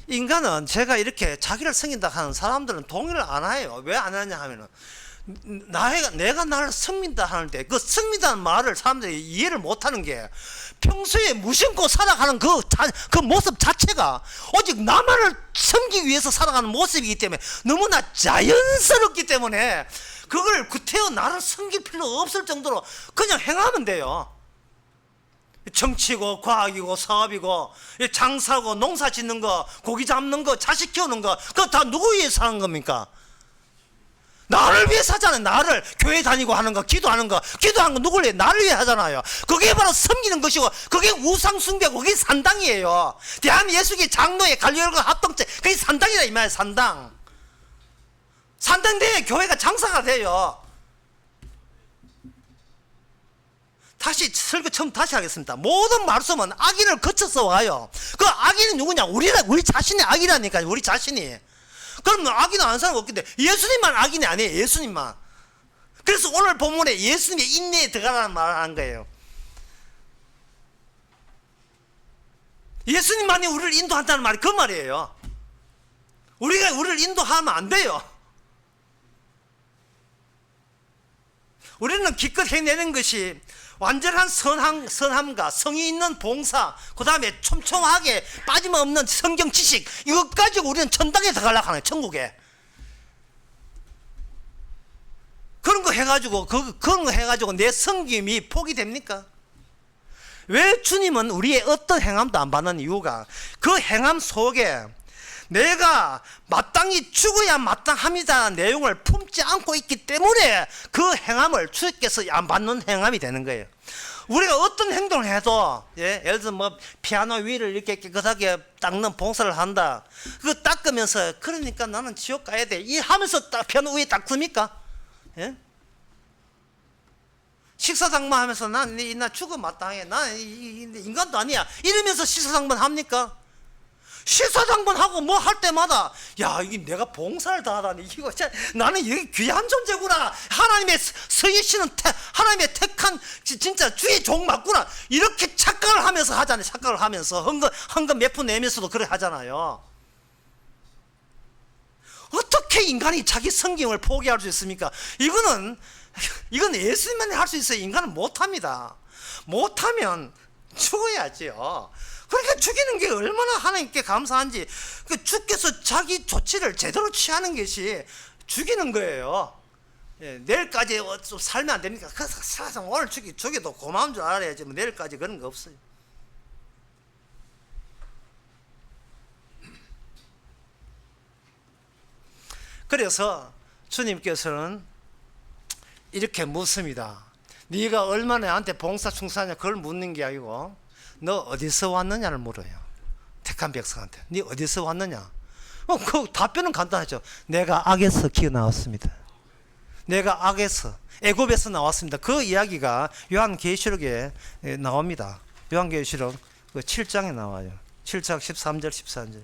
인간은 제가 이렇게 자기를 섬긴다 하는 사람들은 동의를 안 해요. 왜 안 하냐 하면은 내가 나를 섬긴다 하는데 그 섬긴다는 말을 사람들이 이해를 못 하는 게 평소에 무심코 살아가는 그 모습 자체가 오직 나만을 섬기기 위해서 살아가는 모습이기 때문에 너무나 자연스럽기 때문에 그걸 구태여 나를 섬길 필요 없을 정도로 그냥 행하면 돼요. 정치고 과학이고 사업이고 장사고 농사 짓는 거 고기 잡는 거 자식 키우는 거 그거 다 누구 위해서 하는 겁니까? 나를 위해서 하잖아요. 나를 교회 다니고 하는 거 기도하는 거 누구를 위해? 나를 위해 하잖아요. 그게 바로 섬기는 것이고 그게 우상 숭배고 그게 산당이에요. 대한예수교 장로의 갈려혈과 합동체 그게 산당이다 이 말이에요. 산당 돼야 교회가 장사가 돼요. 다시 설교 처음 다시 하겠습니다. 모든 말씀은 악인을 거쳐서 와요. 그 악인은 누구냐? 우리 자신의 악이라니까. 우리 자신이. 그럼 악인은 아는 사람 없겠는데 예수님만 악인이 아니에요. 예수님만. 그래서 오늘 본문에 예수님의 인내에 들어가라는 말을 한 거예요. 예수님만이 우리를 인도한다는 말이 그 말이에요. 우리가 우리를 인도하면 안 돼요. 우리는 기껏 해내는 것이 완전한 선함과 성의 있는 봉사, 그 다음에 촘촘하게 빠짐없는 성경 지식, 이것 가지고 우리는 천당에 들어가려고 하는 거예요. 천국에. 그런 거 해가지고 내 섬김이 포기됩니까? 왜 주님은 우리의 어떤 행함도 안 받는 이유가 그 행함 속에 내가 마땅히 죽어야 마땅합니다라는 내용을 품지 않고 있기 때문에 그 행함을 주께서 안 받는 행함이 되는 거예요. 우리가 어떤 행동을 해도, 예를 들어 뭐 피아노 위를 이렇게 깨끗하게 닦는 봉사를 한다. 그거 닦으면서 그러니까 나는 지옥 가야 돼. 이 하면서 피아노 위에 닦습니까? 예? 식사당만 하면서 나 죽어 마땅해. 나 인간도 아니야. 이러면서 식사당만 합니까? 식사당번 하고 뭐 할 때마다 야 이게 내가 봉사를 다 하다니 이거 진짜 나는 이게 귀한 존재구나. 하나님의 서예시는 하나님의 택한 진짜 주의 종 맞구나. 이렇게 착각을 하면서 하잖아요. 착각을 하면서 헌금 몇 푼 내면서도 그렇게 하잖아요. 어떻게 인간이 자기 성경을 포기할 수 있습니까? 이건 예수님만이 할 수 있어요. 인간은 못합니다. 못하면 죽어야지요. 그러니까 죽이는 게 얼마나 하나님께 감사한지. 주께서 자기 조치를 제대로 취하는 것이 죽이는 거예요. 예, 내일까지 좀 살면 안 됩니까? 사실상 오늘 죽여도 고마운 줄 알아야지. 뭐 내일까지 그런 거 없어요. 그래서 주님께서는 이렇게 묻습니다. 네가 얼마나 나한테 봉사 충성하냐 그걸 묻는 게 아니고 너 어디서 왔느냐를 물어요. 택한 백성한테. 네 어디서 왔느냐? 그 답변은 간단하죠. 내가 악에서 기어 나왔습니다. 내가 악에서 애굽에서 나왔습니다. 그 이야기가 요한계시록에 나옵니다. 요한계시록 7장에 나와요. 7장 13절 14절.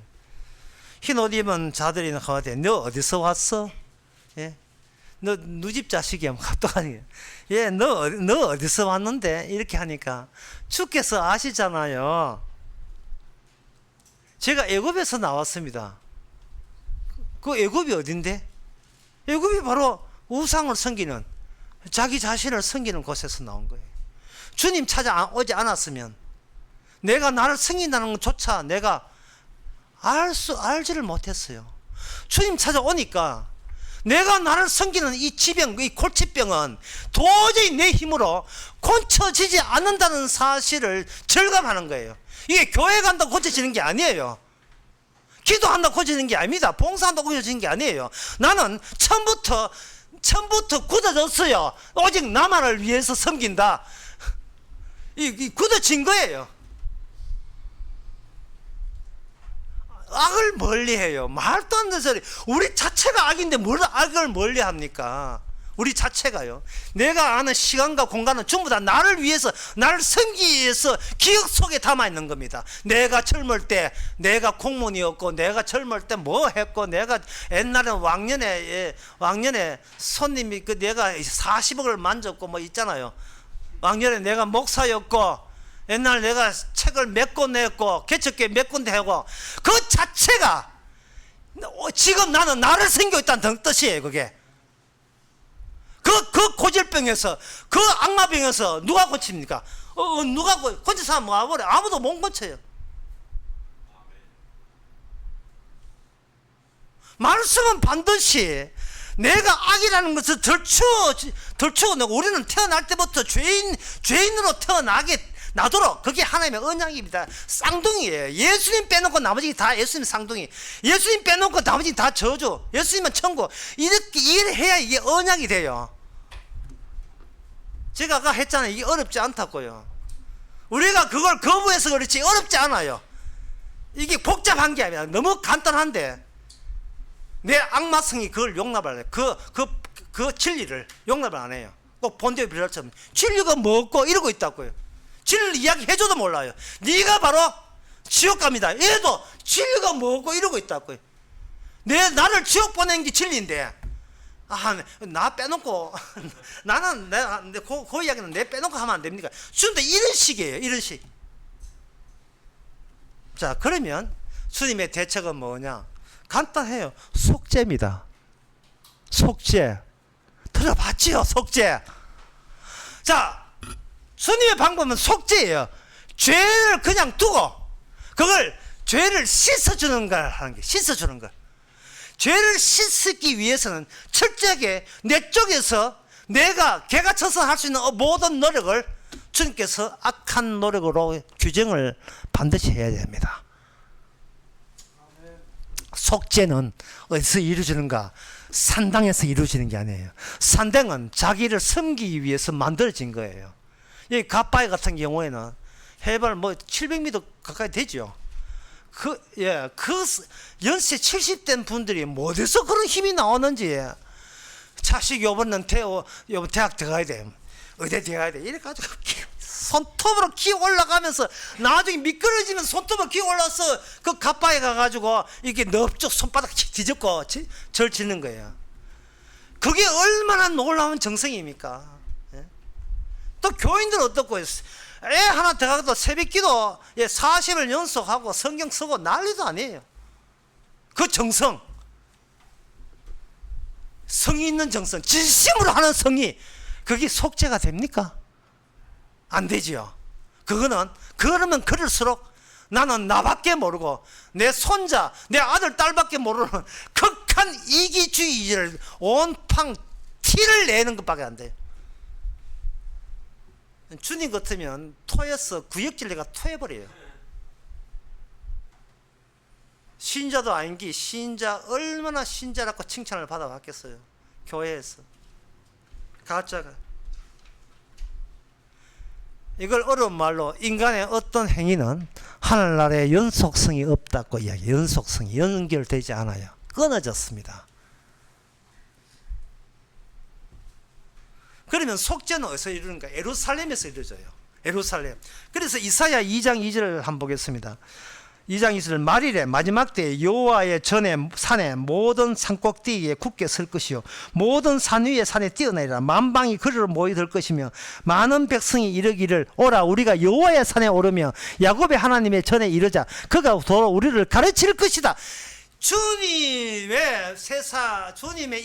흰 옷 입은 자들이 나가되 너 어디서 왔어? 예? 너 누집 자식이야. 갑자기 예, 너 어디서 왔는데? 이렇게 하니까 주께서 아시잖아요. 제가 애굽에서 나왔습니다. 그 애굽이 어딘데? 애굽이 바로 우상을 섬기는, 자기 자신을 섬기는 곳에서 나온 거예요. 주님 찾아오지 않았으면 내가 나를 섬긴다는 것조차 내가 알지를 못했어요. 주님 찾아오니까 내가 나를 섬기는 이 지병, 이 골치병은 도저히 내 힘으로 고쳐지지 않는다는 사실을 절감하는 거예요. 이게 교회 간다고 고쳐지는 게 아니에요. 기도한다고 고쳐지는 게 아닙니다. 봉사한다고 고쳐지는 게 아니에요. 나는 처음부터 굳어졌어요. 오직 나만을 위해서 섬긴다. 이 굳어진 거예요. 악을 멀리해요. 말도 안 되는 소리. 우리 자체가 악인데 뭘 악을 멀리합니까? 우리 자체가요. 내가 아는 시간과 공간은 전부 다 나를 위해서, 나를 섬기기 위해서 기억 속에 담아 있는 겁니다. 내가 젊을 때 내가 공무원이었고, 내가 젊을 때 뭐 했고, 내가 옛날에 왕년에 손님이 내가 40억을 만졌고 뭐 있잖아요. 왕년에 내가 목사였고, 옛날 내가 책을 몇 권 냈고 개척교회 몇 군데 하고, 그 자체가 지금 나는 나를 섬기고 있다는 뜻이에요. 그게 그 고질병에서, 그 악마병에서 누가 고칩니까? 누가 고친 사람 모아버려. 아무도 못 고쳐요. 말씀은 반드시 내가 악이라는 것을 덜추어내고, 우리는 태어날 때부터 죄인으로 나도록, 그게 하나님의 언약입니다. 쌍둥이에요. 예수님 빼놓고 나머지 다 예수님 쌍둥이. 예수님 빼놓고 나머지 다 저주. 예수님은 천국. 이렇게 해야 이게 언약이 돼요. 제가 아까 했잖아요. 이게 어렵지 않다고요. 우리가 그걸 거부해서 그렇지 어렵지 않아요. 이게 복잡한 게 아니라 너무 간단한데 내 악마성이 그걸 용납을 안 해요. 그 진리를 용납을 안 해요. 꼭 본대에 빌려처럼 진리가 뭐고 이러고 있다고요. 진리 이야기해줘도 몰라요. 네가 바로 지옥 갑니다. 얘도 진리가 뭐고 이러고 있다고요. 나를 지옥 보낸 게 진리인데 나 빼놓고 나는 그 이야기는 내 빼놓고 하면 안 됩니까? 주님도 이런 식이에요. 이런 식. 자, 그러면 주님의 대책은 뭐냐? 간단해요. 속죄입니다. 속죄. 들어봤지요? 속죄. 자, 주님의 방법은 속죄예요. 죄를 그냥 두고 그걸 죄를 씻어주는 걸 하는 게, 씻어주는 걸. 죄를 씻기 위해서는 철저하게 내 쪽에서 내가 개가쳐서 할 수 있는 모든 노력을 주님께서 악한 노력으로 규정을 반드시 해야 됩니다. 속죄는 어디서 이루어지는가? 산당에서 이루어지는 게 아니에요. 산당은 자기를 섬기기 위해서 만들어진 거예요. 이 갓바위 같은 경우에는 해발 700m 가까이 되죠. 그 연세 70된 분들이 어디서 그런 힘이 나오는지, 자식 요번은 대학 들어가야 돼, 의대 들어가야 돼, 이래가지고 손톱으로 기어 올라가면서 나중에 미끄러지면 손톱으로 기어 올라서 그 갓바위 가가지고 이렇게 넓적 손바닥 뒤집고 절 짓는 거예요. 그게 얼마나 놀라운 정성입니까? 예? 또 교인들 어떻고, 애 하나 들어가도 새벽기도 40을 연속하고 성경 쓰고 난리도 아니에요. 그 정성, 성의 있는 정성, 진심으로 하는 성의, 그게 속죄가 됩니까? 안 되지요. 그러면 그럴수록 나는 나밖에 모르고 내 손자, 내 아들, 딸밖에 모르는 극한 이기주의를 온팡 티를 내는 것밖에 안 돼요. 주님 같으면 토해서 구역질내가 토해버려요. 신자도 아닌기 신자, 얼마나 신자라고 칭찬을 받아봤겠어요. 교회에서 가짜가. 이걸 어려운 말로 인간의 어떤 행위는 하늘나라에 연속성이 없다고 이야기해요. 연속성이 연결되지 않아요. 끊어졌습니다. 그러면 속죄는 어디서 이루는가? 예루살렘에서 이루어져요. 예루살렘. 그래서 이사야 2장 2절을 한번 보겠습니다. 2장 2절, 말일에 마지막 때에 여호와의 전에 산에 모든 산꼭대기에 굳게 설 것이요 모든 산 위에 산에 뛰어내리라. 만방이 그리로 모이들 것이며 많은 백성이 이르기를 오라 우리가 여호와의 산에 오르며 야곱의 하나님의 전에 이르자. 그가 도로 우리를 가르칠 것이다. 주님의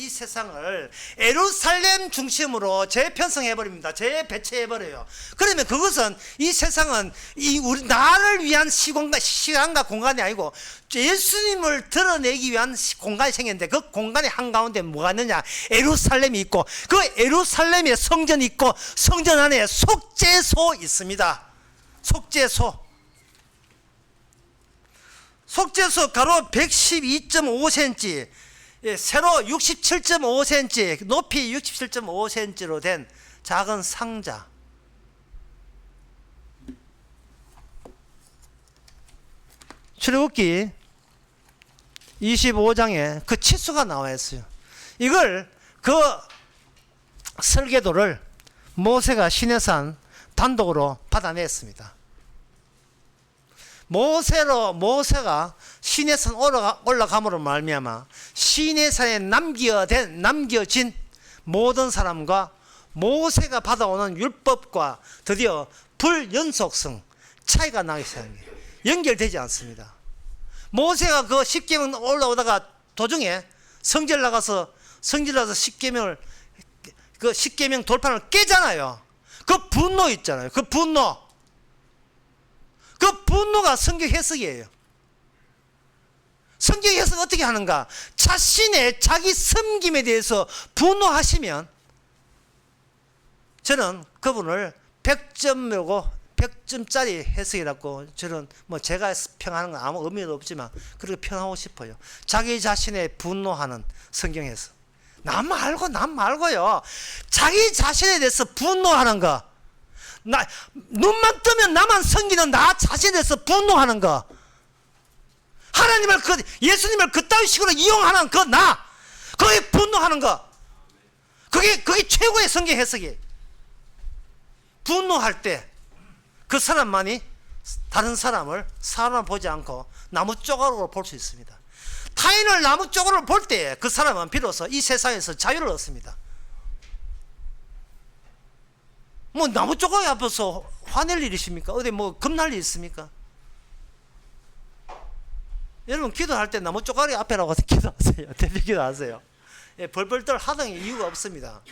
이 세상을 예루살렘 중심으로 재편성해버립니다. 재배치해버려요. 그러면 그것은 이 세상은 우리 나를 위한 시간과 공간이 아니고 예수님을 드러내기 위한 공간이 생겼는데, 그 공간의 한가운데 뭐가 있느냐? 예루살렘이 있고, 그 예루살렘에 성전이 있고, 성전 안에 속죄소 있습니다. 속죄소 가로 112.5cm, 세로 67.5cm, 높이 67.5cm로 된 작은 상자. 출애굽기 25장에 그 치수가 나와 있어요. 이걸 그 설계도를 모세가 시내산 단독으로 받아냈습니다. 모세가 시내산 올라감으로 말미암아 시내산에 남겨진 모든 사람과 모세가 받아오는 율법과 드디어 불연속성, 차이가 나기 시작합니다. 연결되지 않습니다. 모세가 그 십계명 올라오다가 도중에 성질 나가서 십계명을, 그 십계명 돌판을 깨잖아요. 그 분노 있잖아요. 그 분노가 성경 해석이에요. 성경 해석 어떻게 하는가? 자기 섬김에 대해서 분노하시면 저는 그분을 100점짜리 해석이라고, 저는 제가 평하는 건 아무 의미도 없지만 그렇게 평하고 싶어요. 자기 자신에 분노하는 성경 해석. 남 말고요. 자기 자신에 대해서 분노하는 거. 눈만 뜨면 나만 섬기는 나 자신에 대해서 분노하는 거. 예수님을 그따위 식으로 이용하는 거기에 분노하는 거. 그게 최고의 성경 해석이에요. 분노할 때 그 사람만이 다른 사람을 사람 보지 않고 나무 조각으로 볼 수 있습니다. 타인을 나무 조각으로 볼 때 그 사람은 비로소 이 세상에서 자유를 얻습니다. 뭐 나무 조각이 앞에서 화낼 일이십니까? 어디 뭐 겁날 일 있습니까? 여러분 기도할 때 나무 조각이 앞에라고 기도하세요. 대비 기도하세요. 예, 벌벌 떨 하등의 이유가 없습니다.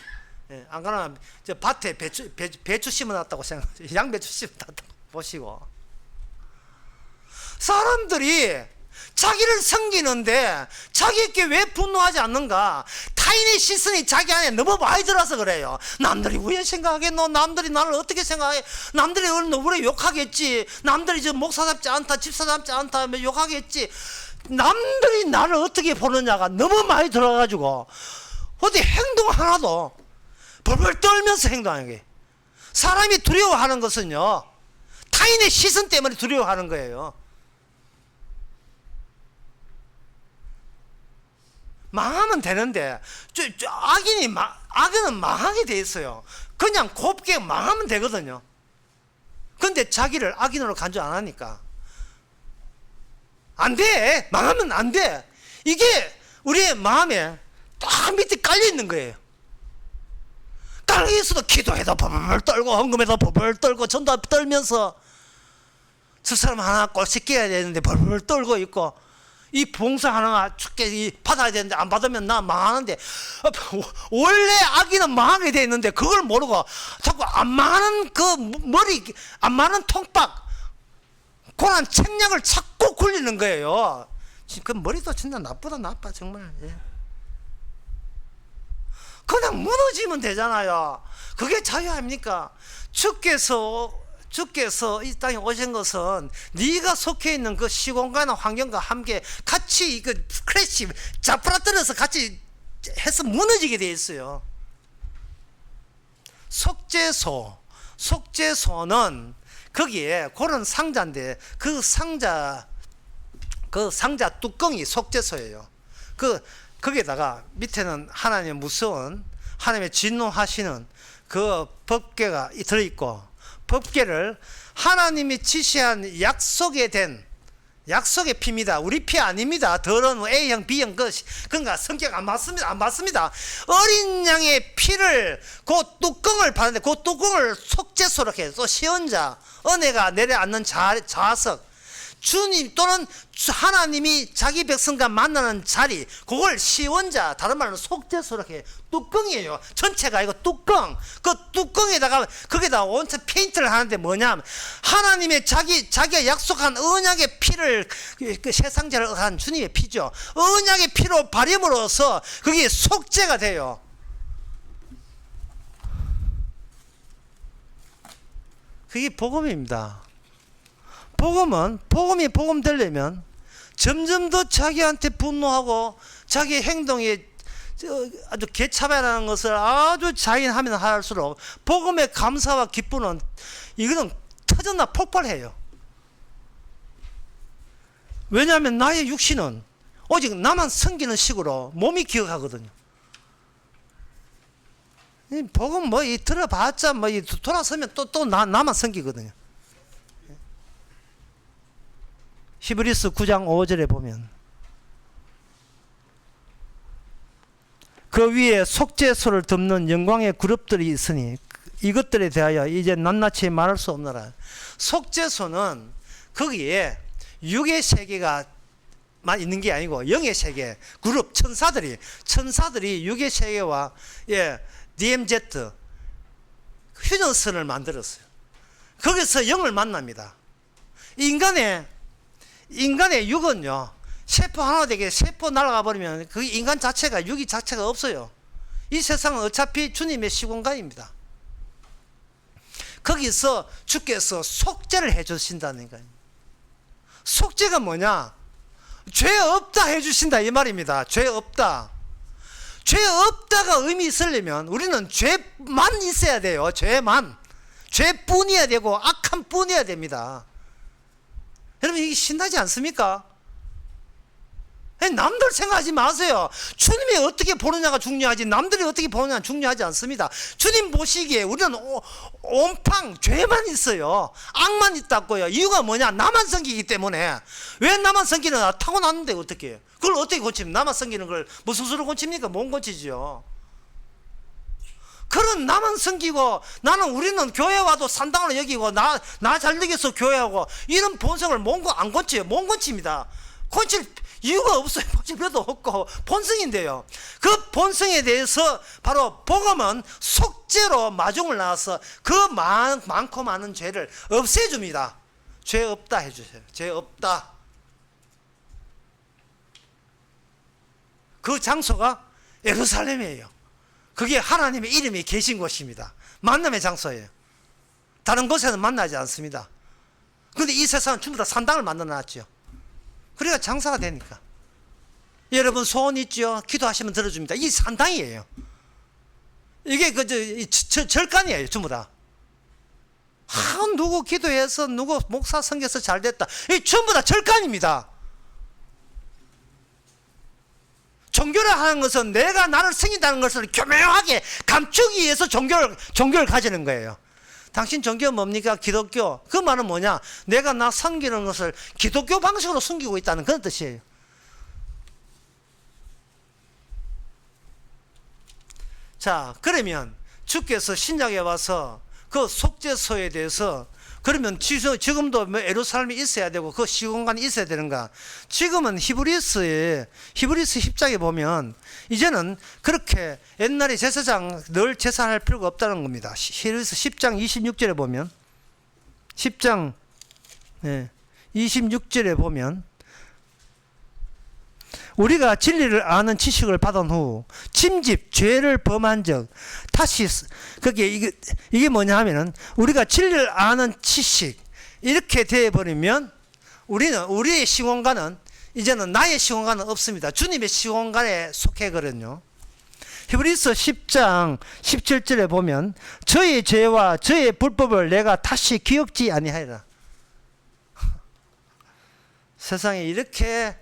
예, 안 그러면 저 밭에 배추 심어놨다고 생각하세요. 양배추 심어놨다고 보시고. 사람들이 자기를 섬기는데 자기에게 왜 분노하지 않는가? 타인의 시선이 자기 안에 너무 많이 들어서 그래요. 남들이 왜 생각하겠노? 남들이 나를 어떻게 생각해? 남들이 우리 욕하겠지. 남들이 저 목사답지 않다, 집사답지 않다 하면 욕하겠지. 남들이 나를 어떻게 보느냐가 너무 많이 들어가지고 어디 행동 하나도 벌벌 떨면서 행동하는 게. 사람이 두려워하는 것은요, 타인의 시선 때문에 두려워하는 거예요. 망하면 되는데 악인은 망하게 돼 있어요. 그냥 곱게 망하면 되거든요. 근데 자기를 악인으로 간주 안 하니까 안 돼. 망하면 안 돼. 이게 우리의 마음에 딱 밑에 깔려 있는 거예요. 깔려 있어도 기도해도 벌벌 떨고 헌금해도 벌벌 떨고 전도 떨면서 저 사람 하나 꼴 씻겨야 되는데 벌벌 떨고 있고, 이 봉사 하나 죽게 받아야 되는데 안 받으면 나 망하는데, 원래 악인은 망하게 돼 있는데 그걸 모르고 자꾸 안 망하는 그 머리, 안 망하는 통박, 고난 책략을 자꾸 굴리는 거예요. 그 머리도 진짜 나빠 정말. 예. 그냥 무너지면 되잖아요. 그게 자유 아닙니까? 주께서 이 땅에 오신 것은 네가 속해 있는 그 시공간의 환경과 함께 같이 그 크래시 자프라뜨려서 같이 해서 무너지게 돼 있어요. 속죄소는 거기에 그런 상자인데 그 상자 뚜껑이 속죄소예요. 거기에다가 밑에는 하나님의 무서운, 하나님의 진노하시는 그 법궤가 들어있고, 법궤를 하나님이 지시한 약속의 피입니다. 우리 피 아닙니다. 더러운 A형, B형 그러니까 성격 안 맞습니다. 어린 양의 피를 그 뚜껑을 받는데 그 뚜껑을 속죄소로 이렇게 또 시원자, 은혜가 내려앉는 좌석, 주님 또는 하나님이 자기 백성과 만나는 자리, 그걸 시원자, 다른 말로 속죄소, 이렇게 뚜껑이에요. 전체가 아니고 뚜껑. 그 뚜껑에다가 거기다 온천 페인트를 하는데 뭐냐면 하나님의 자기가 약속한 언약의 피를, 그 세상제를 한 주님의 피죠. 언약의 피로 발림으로써 그게 속죄가 돼요. 그게 복음입니다. 복음이 복음 되려면 점점 더 자기한테 분노하고 자기 행동이 아주 개차별하는 것을 아주 자인하면 할수록 복음의 감사와 기쁨은 이거는 터졌나 폭발해요. 왜냐하면 나의 육신은 오직 나만 섬기는 식으로 몸이 기억하거든요. 복음 들어봤자 돌아서면 또 나만 섬기거든요. 히브리서 9장 5절에 보면 그 위에 속죄소를 덮는 영광의 그룹들이 있으니 이것들에 대하여 이제 낱낱이 말할 수 없노라. 속죄소는 거기에 육의 세계가 있는 게 아니고 영의 세계, 그룹 천사들이 육의 세계와 DMZ 휴전선을 만들었어요. 거기서 영을 만납니다. 인간의 육은요, 세포 하나 되게 세포 날아가 버리면 그 인간 자체가, 육이 자체가 없어요. 이 세상은 어차피 주님의 시공간입니다. 거기서 주께서 속죄를 해주신다는 거예요. 속죄가 뭐냐? 죄 없다 해주신다 이 말입니다. 죄 없다가 의미 있으려면 우리는 죄만 있어야 돼요. 죄뿐이어야 되고 악한 뿐이어야 됩니다. 여러분 이게 신나지 않습니까? 남들 생각하지 마세요. 주님이 어떻게 보느냐가 중요하지 남들이 어떻게 보느냐가 중요하지 않습니다. 주님 보시기에 우리는 온팡 죄만 있어요. 악만 있다고요. 이유가 뭐냐? 나만 섬기기 때문에. 왜 나만 섬기느냐? 타고났는데 어떻게 해요? 그걸 어떻게 고칩니까? 나만 섬기는 걸 무슨 수로 고칩니까? 못 고치죠. 그런 나만 섬기고 우리는 교회 와도 산당으로 여기고 나 잘 되겠어 교회하고 이런 본성을 안 고쳐요. 못 고칩니다. 고칠 이유가 없어요. 고칠 필요도 없고 본성인데요. 그 본성에 대해서 바로 복음은 속죄로 마중을 나와서 그 많고 많은 죄를 없애줍니다. 죄 없다 해주세요. 죄 없다. 그 장소가 예루살렘이에요. 그게 하나님의 이름이 계신 곳입니다. 만남의 장소예요. 다른 곳에는 만나지 않습니다. 그런데 이 세상은 전부 다 산당을 만들어놨죠. 그래야 장사가 되니까. 여러분 소원 있죠? 기도하시면 들어줍니다. 이 산당이에요. 이게 절간이에요. 전부 다. 누구 기도해서 누구 목사 섬겨서 잘 됐다. 이 전부 다 절간입니다. 종교를 하는 것은 내가 나를 섬긴다는 것을 교묘하게 감추기 위해서 종교를 가지는 거예요. 당신 종교 뭡니까? 기독교. 그 말은 뭐냐? 내가 나 섬기는 것을 기독교 방식으로 숨기고 있다는 그런 뜻이에요. 자, 그러면 주께서 신약에 와서 그 속죄소에 대해서 그러면 지금도 예루살렘이 있어야 되고 그 시공간이 있어야 되는가? 지금은 히브리스 10장에 보면 이제는 그렇게 옛날에 제사장 늘 제사할 필요가 없다는 겁니다. 히브리스 10장 26절에 보면 10장 26절에 보면 우리가 진리를 아는 지식을 받은 후 침집 죄를 범한 적 다시 그게 이게 뭐냐 하면은 우리가 진리를 아는 지식 이렇게 되어 버리면 우리의 시공간은 이제는 나의 시공간은 없습니다. 주님의 시공간에 속해거든요. 히브리서 10장 17절에 보면 저의 죄와 저의 불법을 내가 다시 기억지 아니하리라. 세상에 이렇게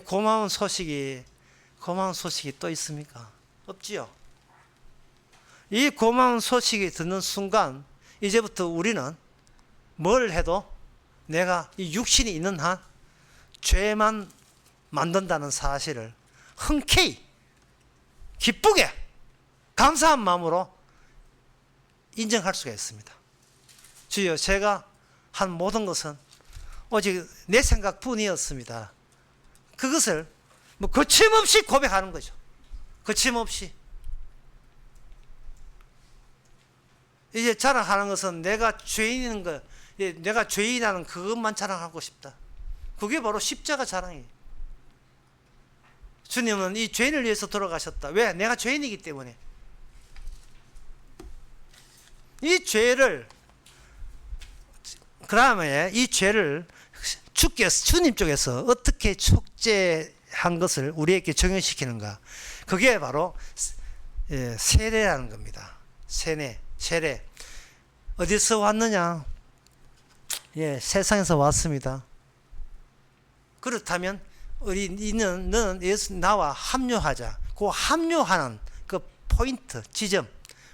고마운 소식이 또 있습니까? 없지요. 이 고마운 소식이 듣는 순간 이제부터 우리는 뭘 해도 내가 이 육신이 있는 한 죄만 만든다는 사실을 흔쾌히 기쁘게 감사한 마음으로 인정할 수가 있습니다. 주여, 제가 한 모든 것은 오직 내 생각뿐이었습니다. 그것을 거침없이 고백하는 거죠. 거침없이. 이제 자랑하는 것은 내가 죄인인 거, 내가 죄인이라는 그것만 자랑하고 싶다. 그게 바로 십자가 자랑이에요. 주님은 이 죄인을 위해서 돌아가셨다. 왜? 내가 죄인이기 때문에. 이 죄를, 그 다음에 이 죄를 주님 쪽에서 어떻게 속죄한 것을 우리에게 적용시키는가. 그게 바로 세례라는 겁니다. 세례. 어디서 왔느냐? 세상에서 왔습니다. 그렇다면 너는 예수 나와 합류하자. 그 합류하는 그 포인트, 지점,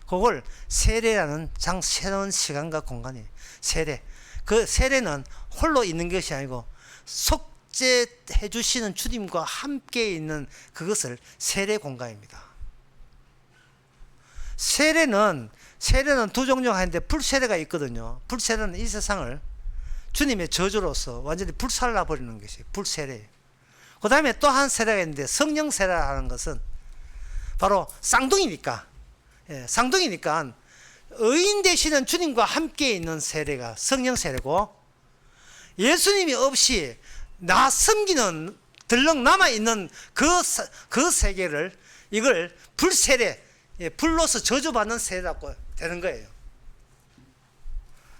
그걸 세례라는 새로운 시간과 공간이에요. 세례. 그 세례는 홀로 있는 것이 아니고 속죄해 주시는 주님과 함께 있는 그것을 세례 공간입니다. 세례는 두 종류가 있는데 불세례가 있거든요. 불세례는 이 세상을 주님의 저주로서 완전히 불살라 버리는 것이 불세례예요. 그 다음에 또 한 세례가 있는데 성령 세례라는 것은 바로 쌍둥이니까 의인 되시는 주님과 함께 있는 세례가 성령 세례고, 예수님이 없이 나 섬기는 덜렁 남아있는 그 세계를 이걸 불세례, 불로서 저주받는 세례라고 되는 거예요.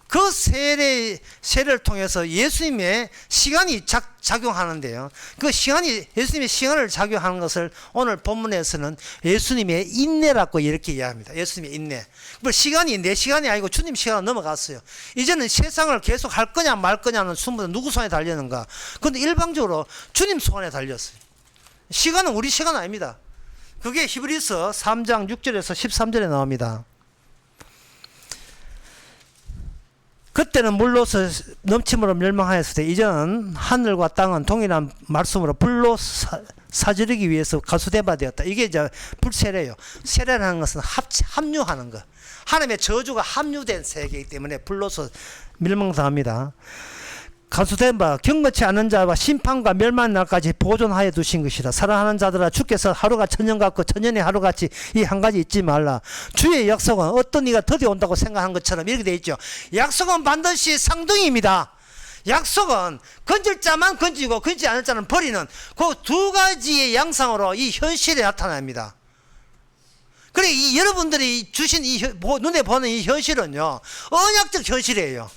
그 세례를 통해서 예수님의 시간이 작용하는데요. 그 시간이, 예수님의 시간을 작용하는 것을 오늘 본문에서는 예수님의 인내라고 이렇게 이해합니다. 예수님의 인내. 시간이 내 시간이 아니고 주님 시간으로 넘어갔어요. 이제는 세상을 계속 할 거냐 말 거냐는 순부는 누구 손에 달렸는가? 그런데 일방적으로 주님 손에 달렸어요. 시간은 우리 시간 아닙니다. 그게 히브리서 3장 6절에서 13절에 나옵니다. 그때는 물로서 넘침으로 멸망하였을 때 이제는 하늘과 땅은 동일한 말씀으로 불로 사지르기 위해서 가수대바 되었다. 이게 이제 불세례예요. 세례라는 것은 합류하는 것. 하나님의 저주가 합류된 세계이기 때문에 불로서 멸망당합니다. 가수된 바 경건치 않은 자와 심판과 멸망 날까지 보존하여 두신 것이라. 사랑하는 자들아, 주께서 하루가 천년 같고 천년이 하루같이 이 한 가지 잊지 말라. 주의 약속은 어떤 이가 드디어 온다고 생각한 것처럼 이렇게 되어 있죠. 약속은 반드시 상등입니다. 약속은 건질 자만 건지고 건지지 않을 자는 버리는 그 두 가지의 양상으로 이 현실에 나타납니다. 그래, 이 여러분들이 주신 이 눈에 보는 이 현실은요, 언약적 현실이에요.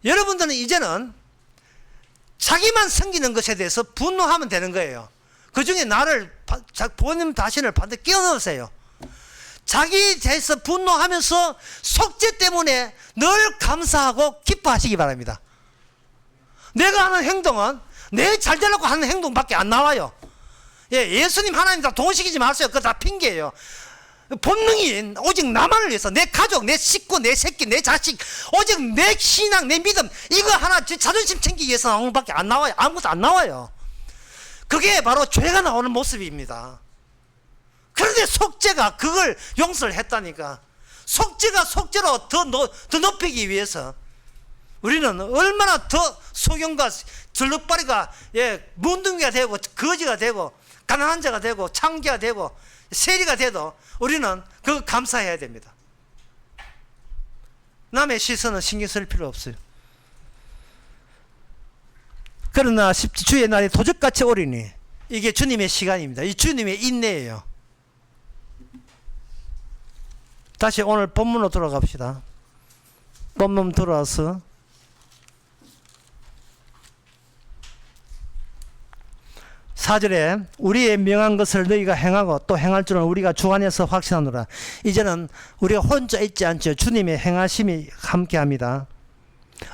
여러분들은 이제는 자기만 섬기는 것에 대해서 분노하면 되는 거예요. 그 중에 나를, 본인 자신을 반드시 끼워넣으세요. 자기에 대해서 분노하면서 속죄 때문에 늘 감사하고 기뻐하시기 바랍니다. 내가 하는 행동은 내 잘되려고 하는 행동밖에 안 나와요. 예수님 하나님 다 동시키지 마세요. 그거 다 핑계예요. 본능이 오직 나만을 위해서, 내 가족, 내 식구, 내 새끼, 내 자식, 오직 내 신앙, 내 믿음, 이거 하나 자존심 챙기기 위해서 나오는 밖에 안 나와요. 아무것도 안 나와요. 그게 바로 죄가 나오는 모습입니다. 그런데 속죄가 그걸 용서를 했다니까. 속죄가 속죄로 더 높이기 위해서 우리는 얼마나 더 소경과 절룩발이가 문둥이가 되고 거지가 되고 가난한 자가 되고 창기가 되고 세리가 돼도 우리는 그거 감사해야 됩니다. 남의 시선은 신경 쓸 필요 없어요. 그러나 주의 날이 도적같이 오리니 이게 주님의 시간입니다. 이 주님의 인내예요. 다시 오늘 본문으로 돌아갑시다. 본문 돌아와서 4절에 우리의 명한 것을 너희가 행하고 또 행할 줄은 우리가 주 안에서 확신하노라. 이제는 우리가 혼자 있지 않죠. 주님의 행하심이 함께합니다.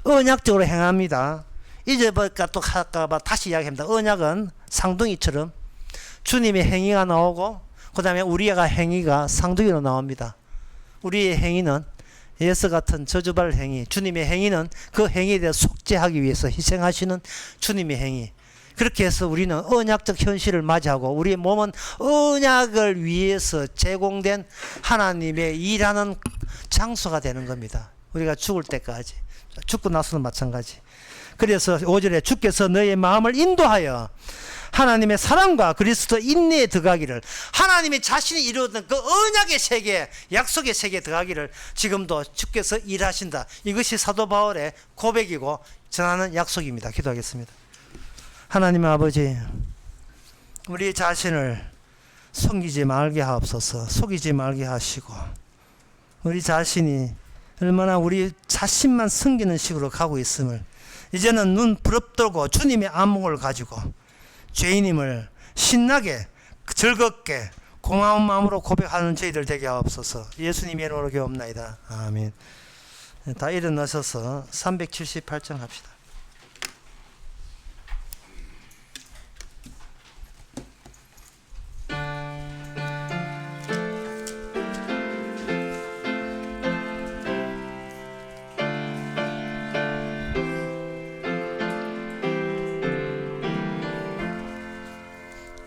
언약적으로 행합니다. 잊어버릴까 또 할까봐 다시 이야기합니다. 언약은 상둥이처럼 주님의 행위가 나오고 그 다음에 우리가 행위가 상둥이로 나옵니다. 우리의 행위는 예수 같은 저주받을 행위, 주님의 행위는 그 행위에 대해 속죄하기 위해서 희생하시는 주님의 행위. 그렇게 해서 우리는 언약적 현실을 맞이하고 우리의 몸은 언약을 위해서 제공된 하나님의 일하는 장소가 되는 겁니다. 우리가 죽을 때까지. 죽고 나서는 마찬가지. 그래서 5절에 주께서 너의 마음을 인도하여 하나님의 사랑과 그리스도 인내에 들어가기를, 하나님이 자신이 이루었던 그 언약의 세계, 약속의 세계에 들어가기를 지금도 주께서 일하신다. 이것이 사도 바울의 고백이고 전하는 약속입니다. 기도하겠습니다. 하나님 아버지, 우리 자신을 속이지 말게 하옵소서. 속이지 말게 하시고, 우리 자신이 얼마나 우리 자신만 섬기는 식으로 가고 있음을 이제는 눈 부릅뜨고 주님의 안목을 가지고 죄인임을 신나게 즐겁게 고마운 마음으로 고백하는 저희들 되게 하옵소서. 예수님의 이름으로 기도옵나이다. 아멘. 다 일어나셔서 378장 합시다.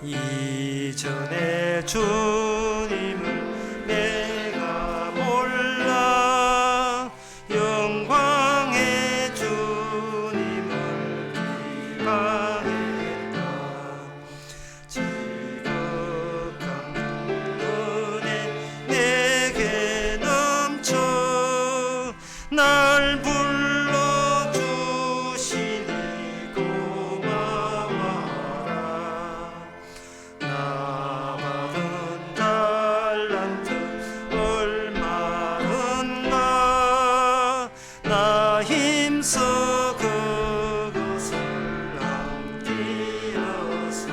이전에 주님을 내가 몰라 영광의 주님을 비방했다. 지극한 은혜 내게 넘쳐 날 불러주시니 고마워라. 나 받은 달란트 얼마든가 나 힘써 그것을 남기어서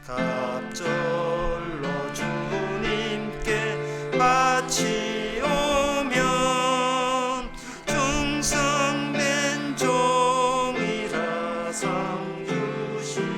갑절로 주님께 바치오면 충성된 종이라 상 주시리.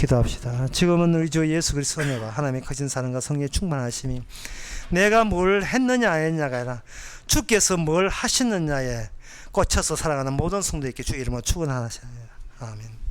기도합시다. 지금은 우리 주 예수 그리스도의 은혜와 하나님의 거진 사랑과 성령의 충만하심이 내가 뭘 했느냐 안 했냐가 아니라 주께서 뭘 하시느냐에 꽂혀서 살아가는 모든 성도에게 주 이름으로 축원하시옵니다. 아멘.